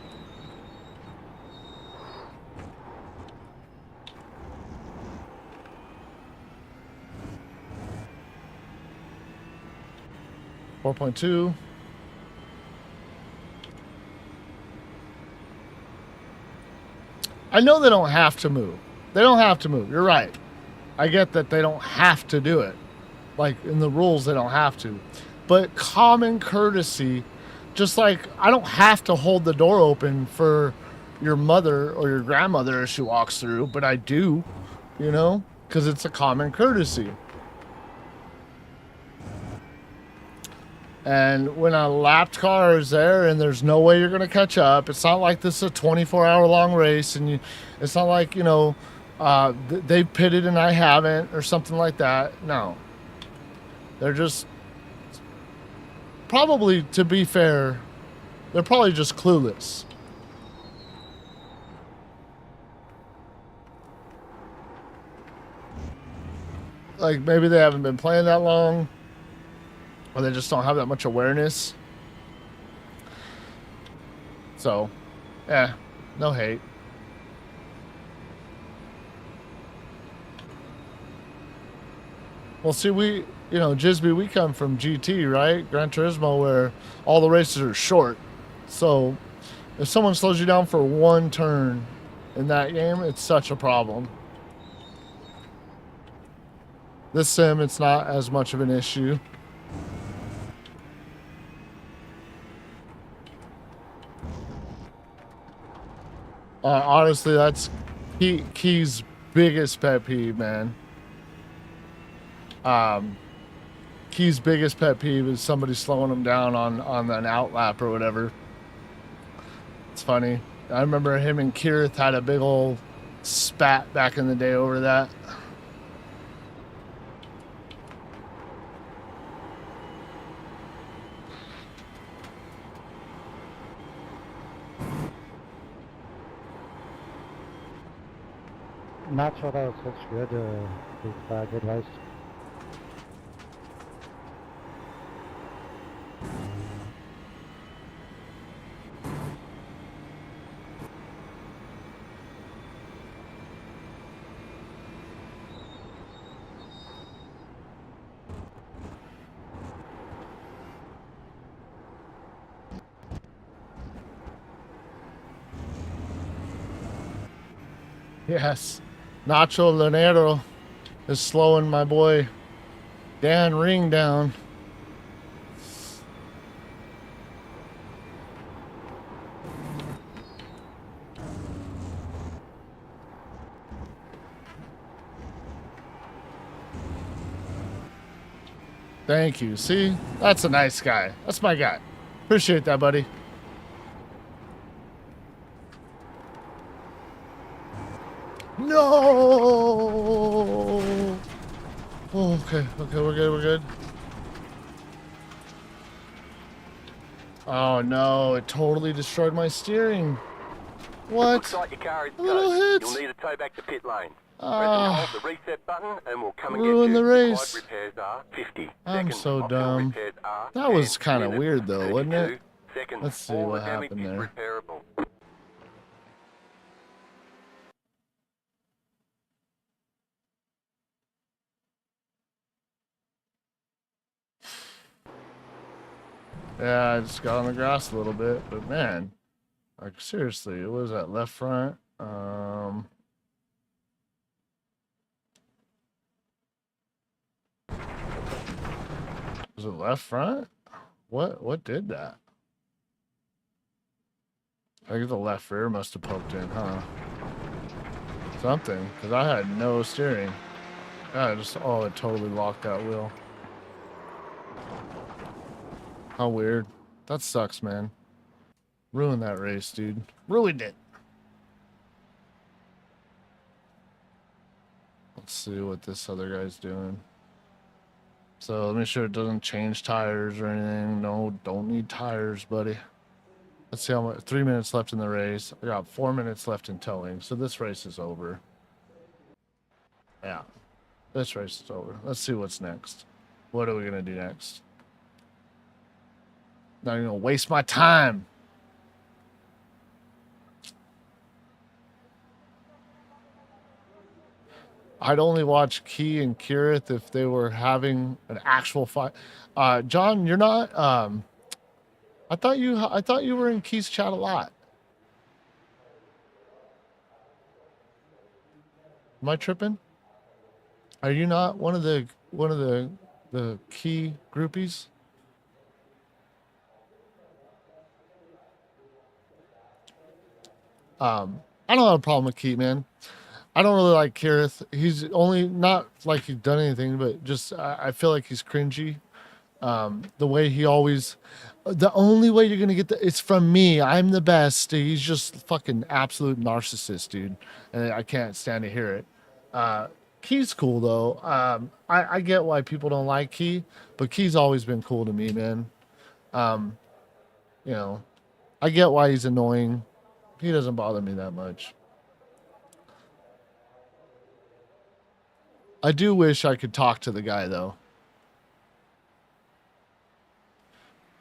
.2. I know they don't have to move. They don't have to move. You're right. I get that they don't have to do it. Like in the rules, they don't have to. But common courtesy, just like I don't have to hold the door open for your mother or your grandmother as she walks through, but I do, you know, because it's a common courtesy. And when a lapped car is there and there's no way you're going to catch up, it's not like this is a 24-hour long race and it's not like, you know, they've pitted and I haven't or something like that. No. They're just, probably, to be fair, they're probably just clueless. Like maybe they haven't been playing that long. Or they just don't have that much awareness. So, yeah, no hate. Well, see, you know, Jisby, we come from GT, right? Gran Turismo, where all the races are short. So, if someone slows you down for one turn in that game, it's such a problem. This sim, it's not as much of an issue. Honestly, that's Key's biggest pet peeve, man. Key's biggest pet peeve is somebody slowing him down on an outlap or whatever. It's funny. I remember him and Kirith had a big old spat back in the day over that. Not sure that was such good, good race. Yes. Nacho Lanero is slowing my boy Dan Ring down. Thank you. See? That's a nice guy. That's my guy. Appreciate that, buddy. No! Oh, okay, we're good. Oh no, it totally destroyed my steering. What? Looks like your car is A little toast. hit. You'll need a tow back to pit lane. Press and hold the reset button and we'll come and get Ruin you. the race. Required repairs are 50 I'm seconds. so Optional dumb. repairs are That was 10 kind of minutes. weird though, wasn't it? 32 seconds. Let's see All what the damage happened is there. repairable. Yeah, I just got on the grass a little bit, but man, like seriously, it was that left front. Was it left front? What did that? I think the left rear must have poked in, huh? Something, because I had no steering. Oh, it totally locked that wheel. How weird. That sucks, man. Ruined that race, dude. Ruined it. Let's see what this other guy's doing. So let me make sure it doesn't change tires or anything. No, don't need tires, buddy. Let's see how much. 3 minutes left in the race. I got 4 minutes left in towing. So this race is over. Yeah. This race is over. Let's see what's next. What are we going to do next? Not even going to waste my time. I'd only watch Key and Kirith if they were having an actual fight. John, you're not. I thought you were in Key's chat a lot. Am I tripping? Are you not one of the Key groupies? I don't have a problem with Key, man. I don't really like Kirith. He's only not like he's done anything, but just I feel like he's cringy. The way he always, the only way you're gonna get it's from me. I'm the best. He's just fucking absolute narcissist, dude, and I can't stand to hear it. Key's cool though. I get why people don't like Key, but Key's always been cool to me, man. You know, I get why he's annoying. He doesn't bother me that much. I do wish I could talk to the guy though.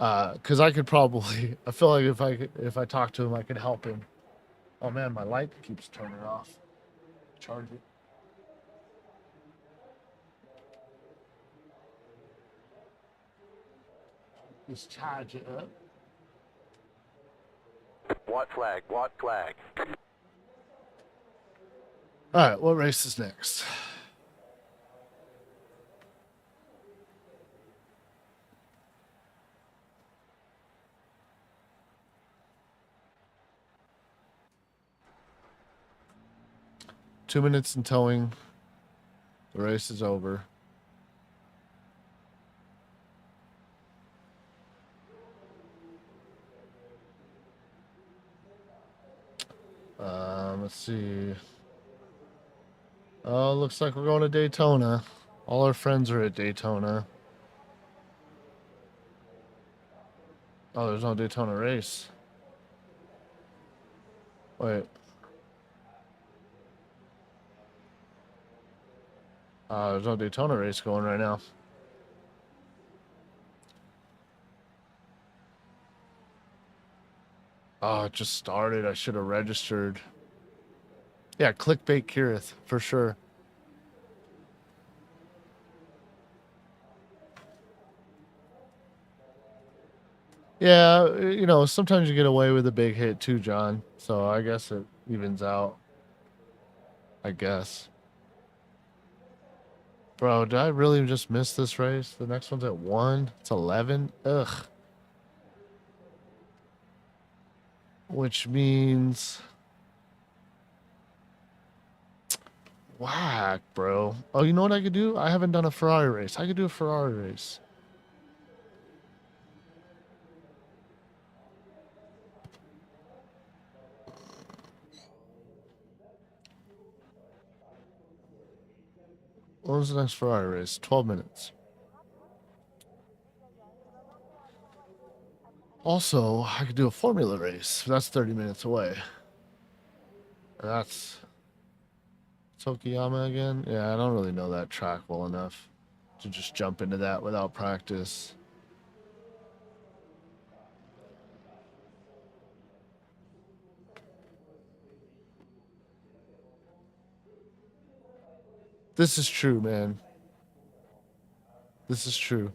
Cause I could probably, I feel like if I talk to him, I could help him. Oh man, my light keeps turning off. Charge it. Just charge it up. White flag, white flag. All right, what race is next? Two minutes in towing. The race is over. Let's see. Oh, looks like we're going to Daytona. All our friends are at Daytona. Oh, there's no Daytona race. Wait. There's no Daytona race going right now. Oh, it just started. I should have registered. Yeah, clickbait Kirith, for sure. Yeah, you know, sometimes you get away with a big hit too, John. So I guess it evens out. I guess. Bro, did I really just miss this race? The next one's at 1. It's 11. Ugh. Which means... Whack, bro. Oh, you know what I could do? I haven't done a Ferrari race. I could do a Ferrari race. When was the next Ferrari race? 12 minutes. Also, I could do a Formula race. That's 30 minutes away. That's Tokiyama again? Yeah, I don't really know that track well enough to just jump into that without practice. This is true, man. This is true.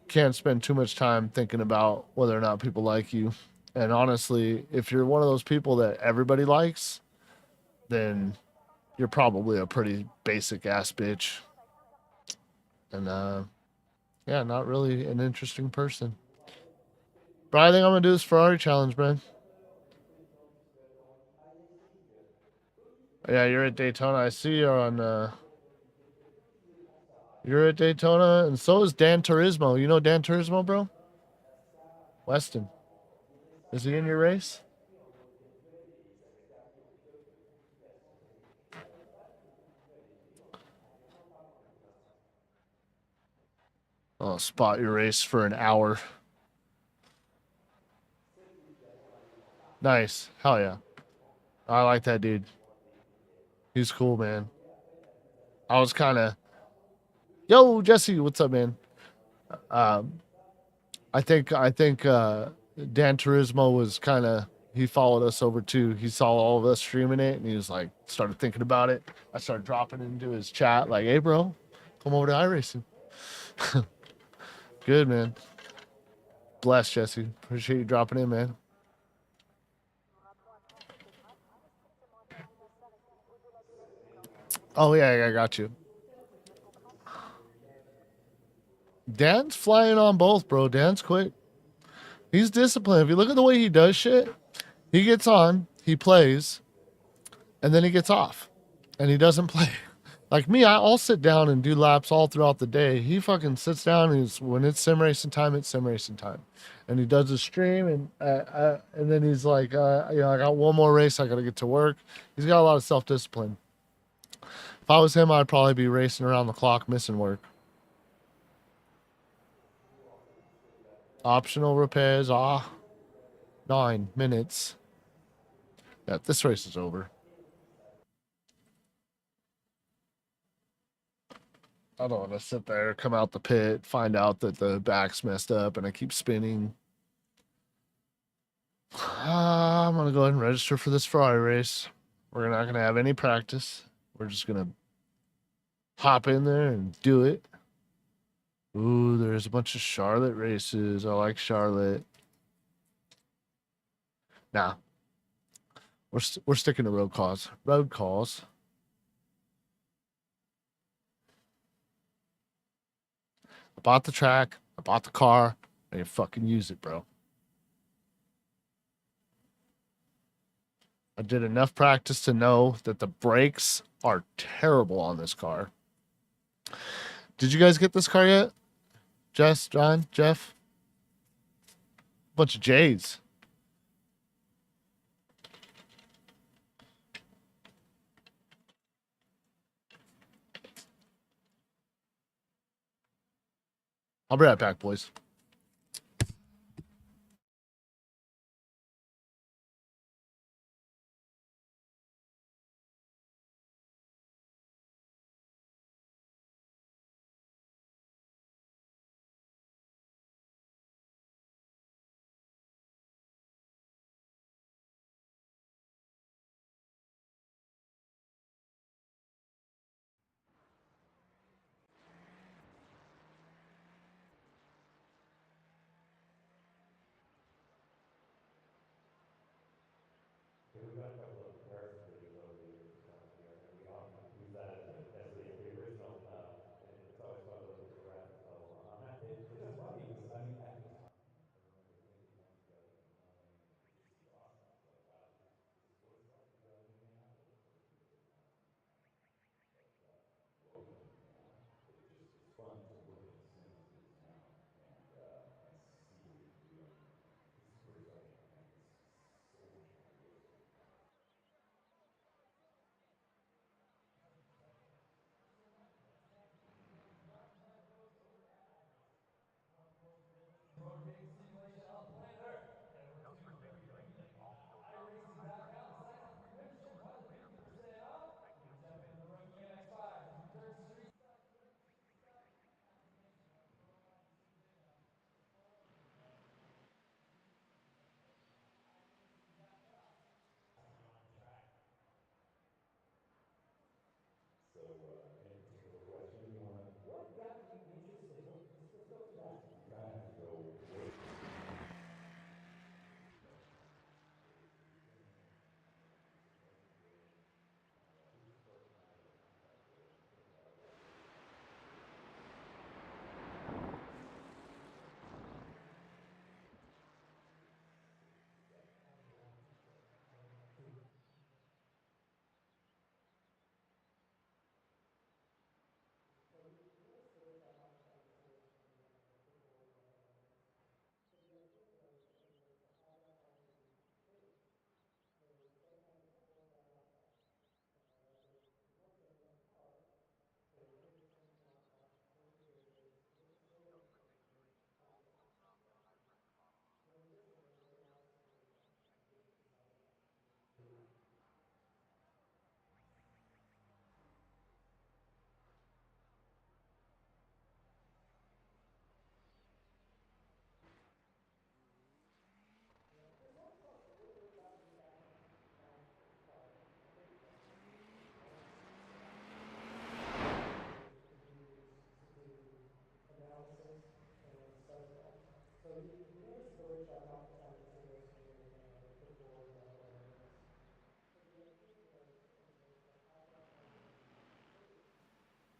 Can't spend too much time thinking about whether or not people like you. And honestly, if you're one of those people that everybody likes, then you're probably a pretty basic ass bitch. And Yeah, not really an interesting person. But I think I'm gonna do this Ferrari challenge, man. Yeah, you're at Daytona. I see you're on. You're at Daytona, and so is Dan Turismo. You know Dan Turismo, bro? Weston. Is he in your race? I'll spot your race for an hour. Nice. Hell yeah. I like that dude. He's cool, man. I was kind of, yo, Jesse, what's up, man? Um, I think Dan Turismo was kind of he followed us over too. He saw all of us streaming it, and he was like started thinking about it. I started dropping into his chat like, "Hey, bro, come over to iRacing." Good, man. Bless, Jesse. Appreciate you dropping in, man. Oh yeah, I got you. Dan's flying on both, bro. Dan's quick. He's disciplined. If you look at the way he does shit, he gets on, he plays, and then he gets off, and he doesn't play. Like me, I'll sit down and do laps all throughout the day. He fucking sits down and he's when it's sim racing time, it's sim racing time, and he does his stream and then he's like, I got one more race, I gotta get to work. He's got a lot of self discipline. If I was him, I'd probably be racing around the clock, missing work. Optional repairs, 9 minutes. Yeah, this race is over. I don't want to sit there, come out the pit, find out that the back's messed up, and I keep spinning. I'm gonna go ahead and register for this Ferrari race. We're not gonna have any practice. We're just gonna hop in there and do it. Ooh, there's a bunch of Charlotte races. I like Charlotte. Nah, we're sticking to road calls. Road calls. I bought the track. I bought the car. I didn't fucking use it, bro. I did enough practice to know that the brakes are terrible on this car. Did you guys get this car yet? Jess, John, Jeff? Bunch of J's. I'll be right back, boys.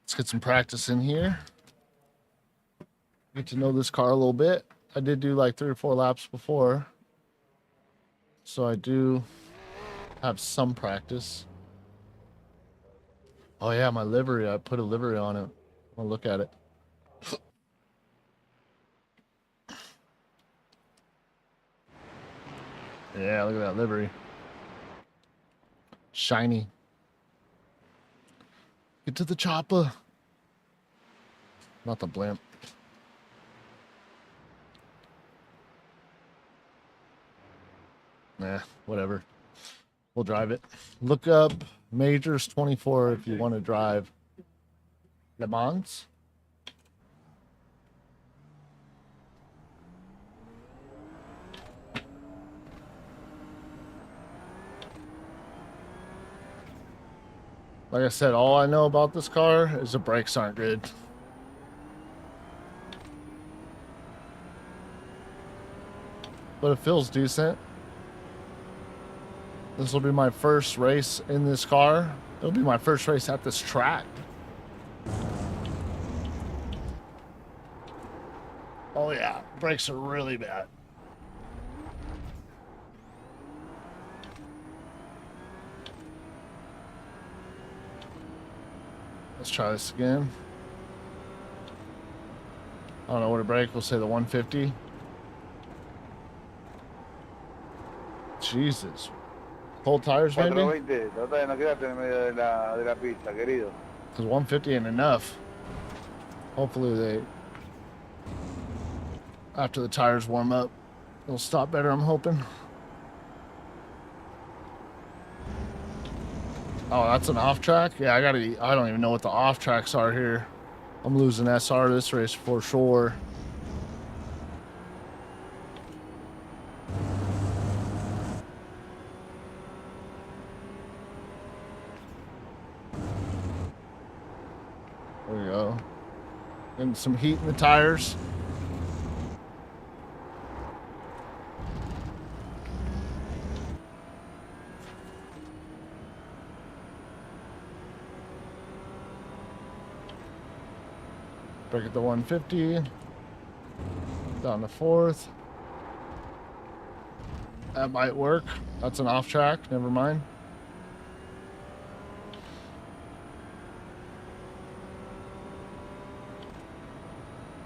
Let's get some practice in here. Get to know this car a little bit. I did do like 3 or 4 laps before, so I do have some practice. Oh yeah, my livery. I put a livery on it. I'll look at it. Yeah, look at that livery. Shiny. Get to the chopper. Not the blimp. Nah, whatever. We'll drive it. Look up Majors 24 if you want to drive Le Mans. Like I said, all I know about this car is the brakes aren't good. But it feels decent. This will be my first race in this car. It'll be my first race at this track. Oh yeah, brakes are really bad. Let's try this again. I don't know what a brake. We'll say the 150. Jesus. Cold tires, maybe? 420, trata de no quedarte en medio de la pista, querido. Because 150 ain't enough. Hopefully they, after the tires warm up, it'll stop better, I'm hoping. Oh, that's an off track? Yeah, I don't even know what the off tracks are here. I'm losing SR this race for sure. There we go. Getting some heat in the tires. Break at the 150. Down to 4th. That might work. That's an off track. Never mind.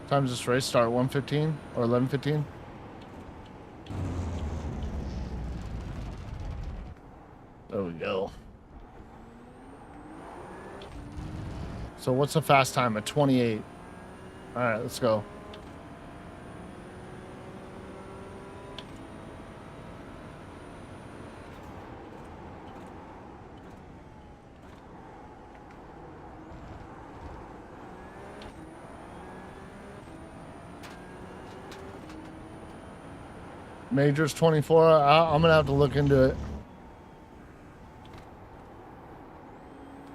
Times this race start at 1:15 or 11:15. There we go. So what's the fast time? At 28. All right, let's go. Majors 24. I'm gonna have to look into it.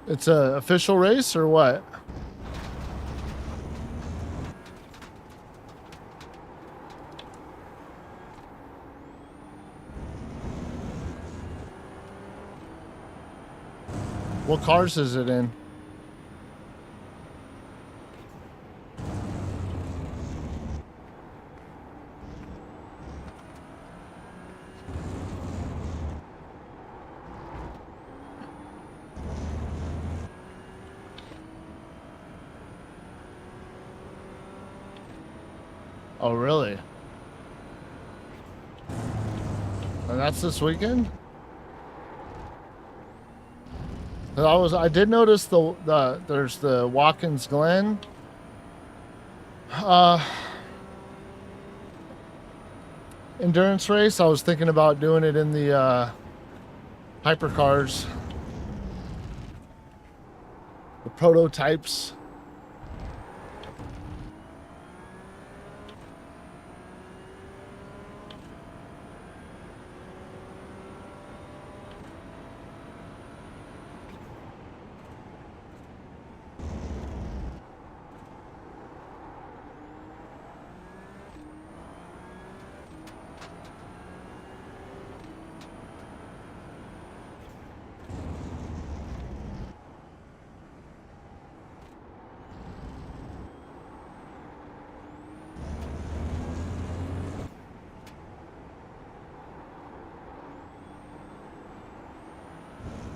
It's a official race or what? What cars is it in? Oh, really? And that's this weekend? I did notice there's the Watkins Glen. Endurance race. I was thinking about doing it in the hypercars. The prototypes.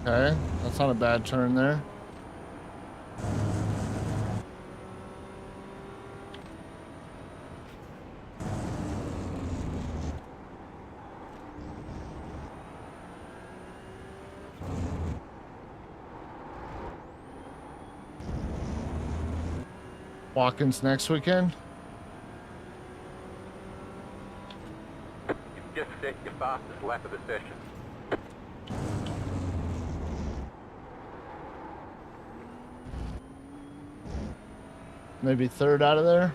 Okay, that's not a bad turn there. Watkins next weekend. You've just set your fastest lap of the session. Maybe third out of there.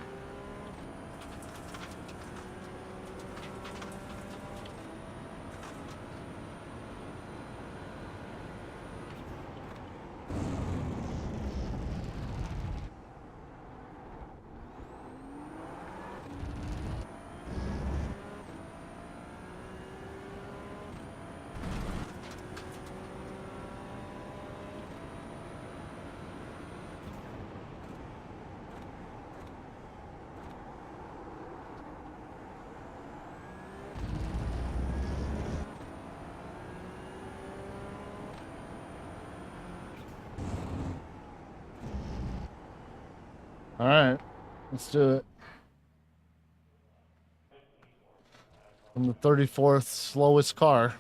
All right, let's do it. I'm the 34th slowest car.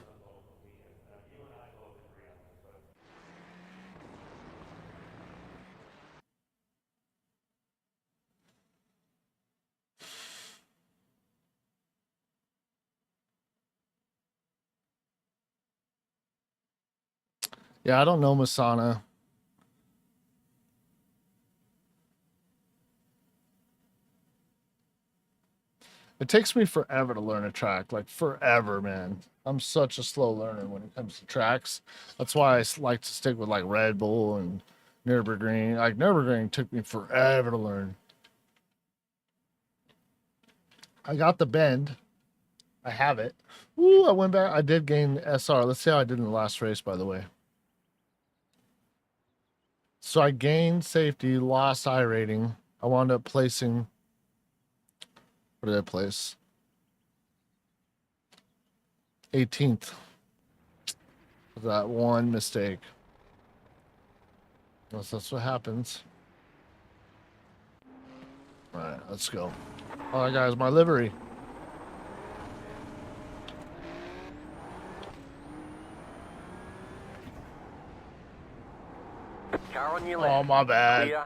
Yeah, I don't know Masana. It takes me forever to learn a track, like forever, man. I'm such a slow learner when it comes to tracks. That's why I like to stick with like Red Bull and Nürburgring. Like Nürburgring took me forever to learn. I got the bend. I have it. Ooh, I went back. I did gain SR. Let's see how I did in the last race, by the way. So I gained safety, lost I rating. I wound up placing. What did I place? 18th. That one mistake. That's what happens. All right, let's go. All right, guys, my livery. Car on your Oh, left. my bad. Clear.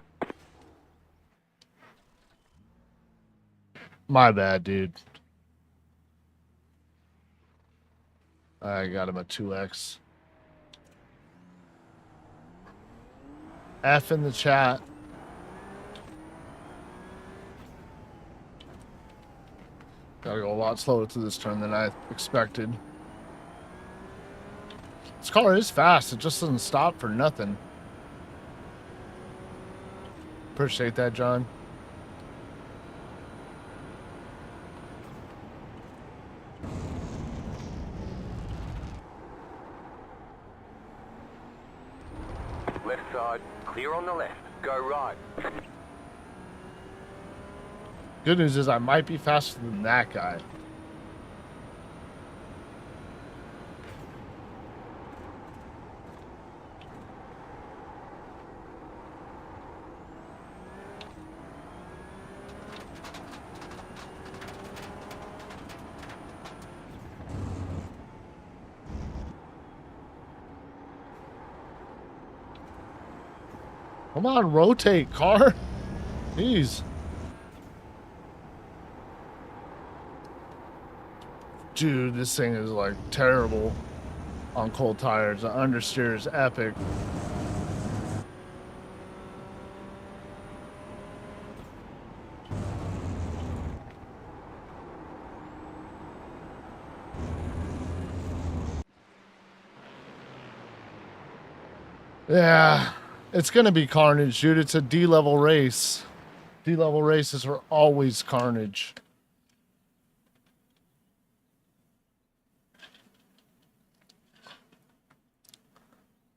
My bad, dude. I got him a 2x. F in the chat. Gotta go a lot slower through this turn than I expected. This car is fast. It just doesn't stop for nothing. Appreciate that, John. Left side. Clear on the left. Go right. Good news is I might be faster than that guy. Come on, rotate, car. Jeez. Dude, this thing is like terrible on cold tires. The understeer is epic. Yeah, it's going to be carnage, dude. It's a D-level race. D-level races are always carnage.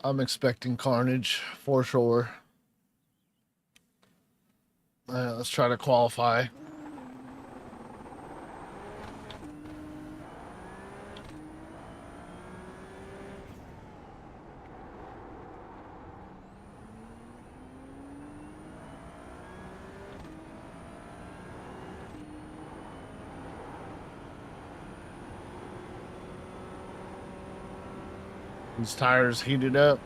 I'm expecting carnage for sure. Let's try to qualify. These tires heated up.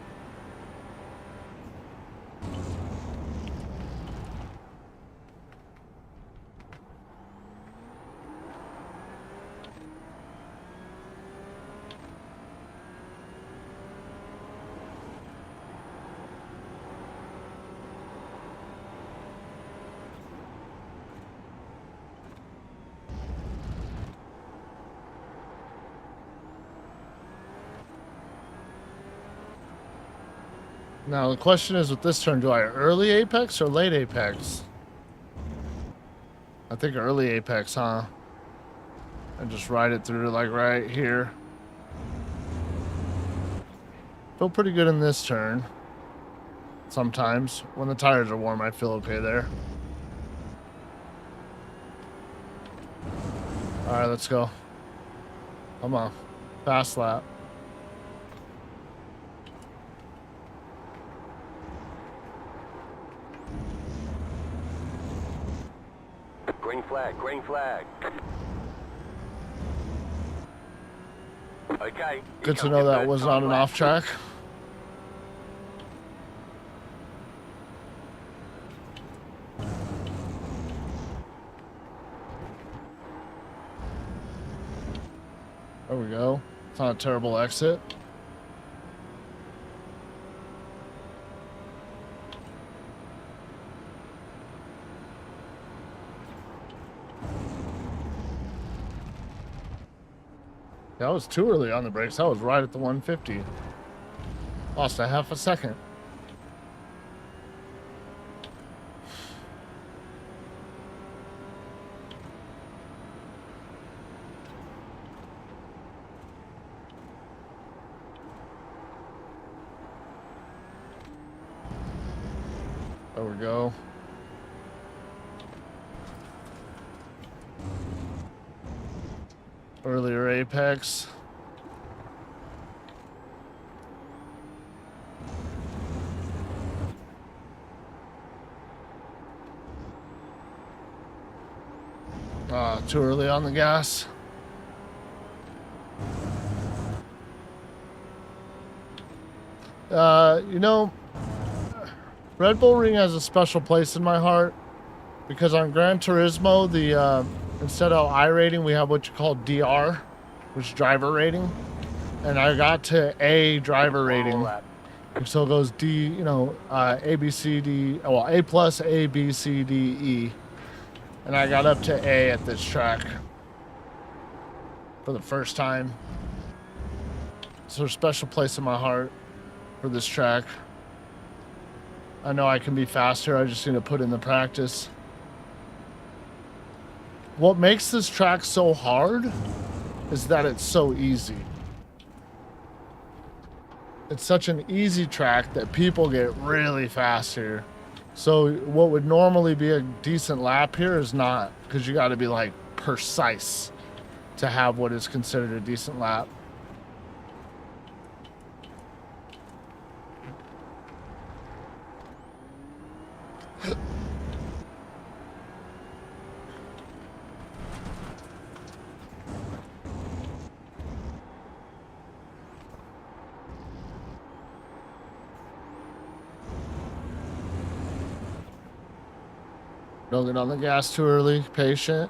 Now the question is with this turn, do I early apex or late apex? I think early apex, huh? And just ride it through like right here. Feel pretty good in this turn. Sometimes. When the tires are warm, I feel okay there. Alright, let's go. Come on. Fast lap. Green flag, green flag. Okay. Good to know that was not an off track. There we go. It's not a terrible exit. That was too early on the brakes. That was right at the 150. Lost a half a second. There we go. Earlier apex. Too early on the gas. You know, Red Bull Ring has a special place in my heart because on Gran Turismo, the instead of iRating, we have what you call DR, which is driver rating, and I got to A driver rating, so it goes D, you know, A B C D, well A plus A B C D E, and I got up to A at this track for the first time. So there's a special place in my heart for this track. I know I can be faster. I just need to put in the practice. What makes this track so hard is that it's so easy. It's such an easy track that people get really fast here. So what would normally be a decent lap here is not, because you got to be like precise to have what is considered a decent lap. Don't get on the gas too early. Patient.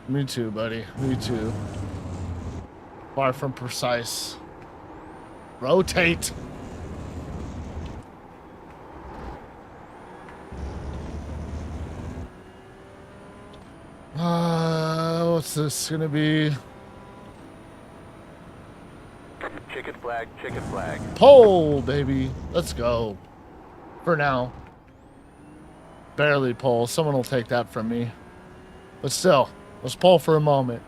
Me too, buddy. Me too. Far from precise. Rotate. What's this gonna be? Chicken flag, chicken flag. Pole, baby. Let's go. For now. Barely pole. Someone will take that from me. But still, let's pole for a moment.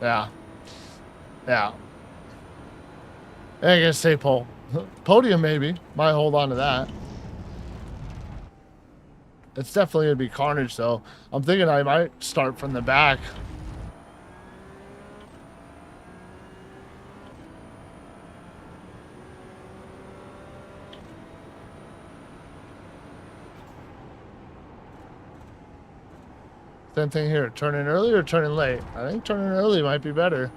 Yeah. Yeah. I ain't gonna say pole. Podium, maybe. Might hold on to that. It's definitely gonna be carnage, though. I'm thinking I might start from the back. Same thing here. Turning early or turning late? I think turning early might be better.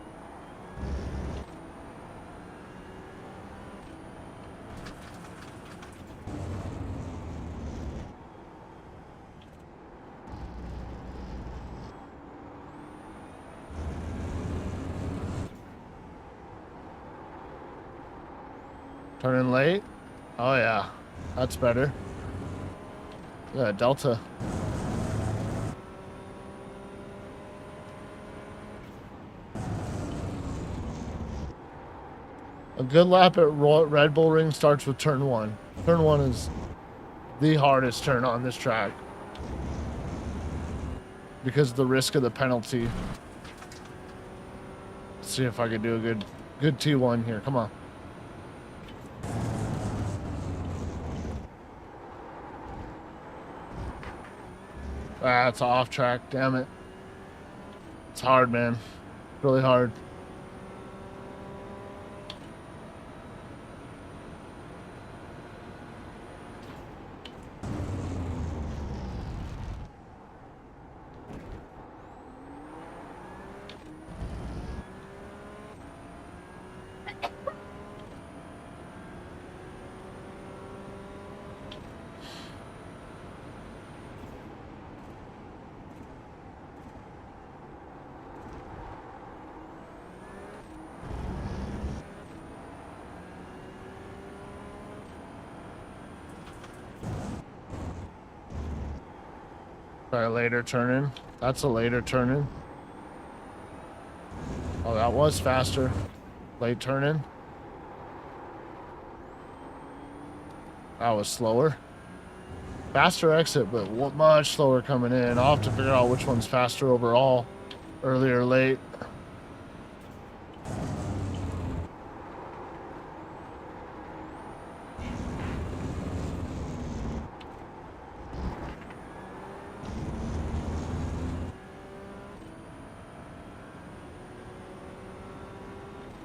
Turning late? Oh yeah, that's better. Yeah, Delta. A good lap at Red Bull Ring starts with turn 1. Turn 1 is the hardest turn on this track because of the risk of the penalty. Let's see if I can do a good T1 here. Come on. Ah, it's off track. Damn it. It's hard, man. Really hard. Sorry, later turning. That's a later turning. Oh, that was faster. Late turning. That was slower. Faster exit, but much slower coming in. I'll have to figure out which one's faster overall. Early or late.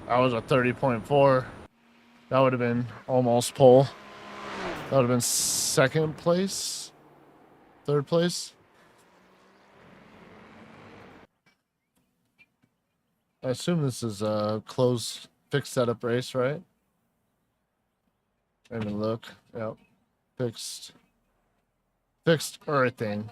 That was a 30.4. That would have been almost pole. That would have been second place? Third place? I assume this is a closed, fixed setup race, right? Let me look. Yep. Fixed earthing.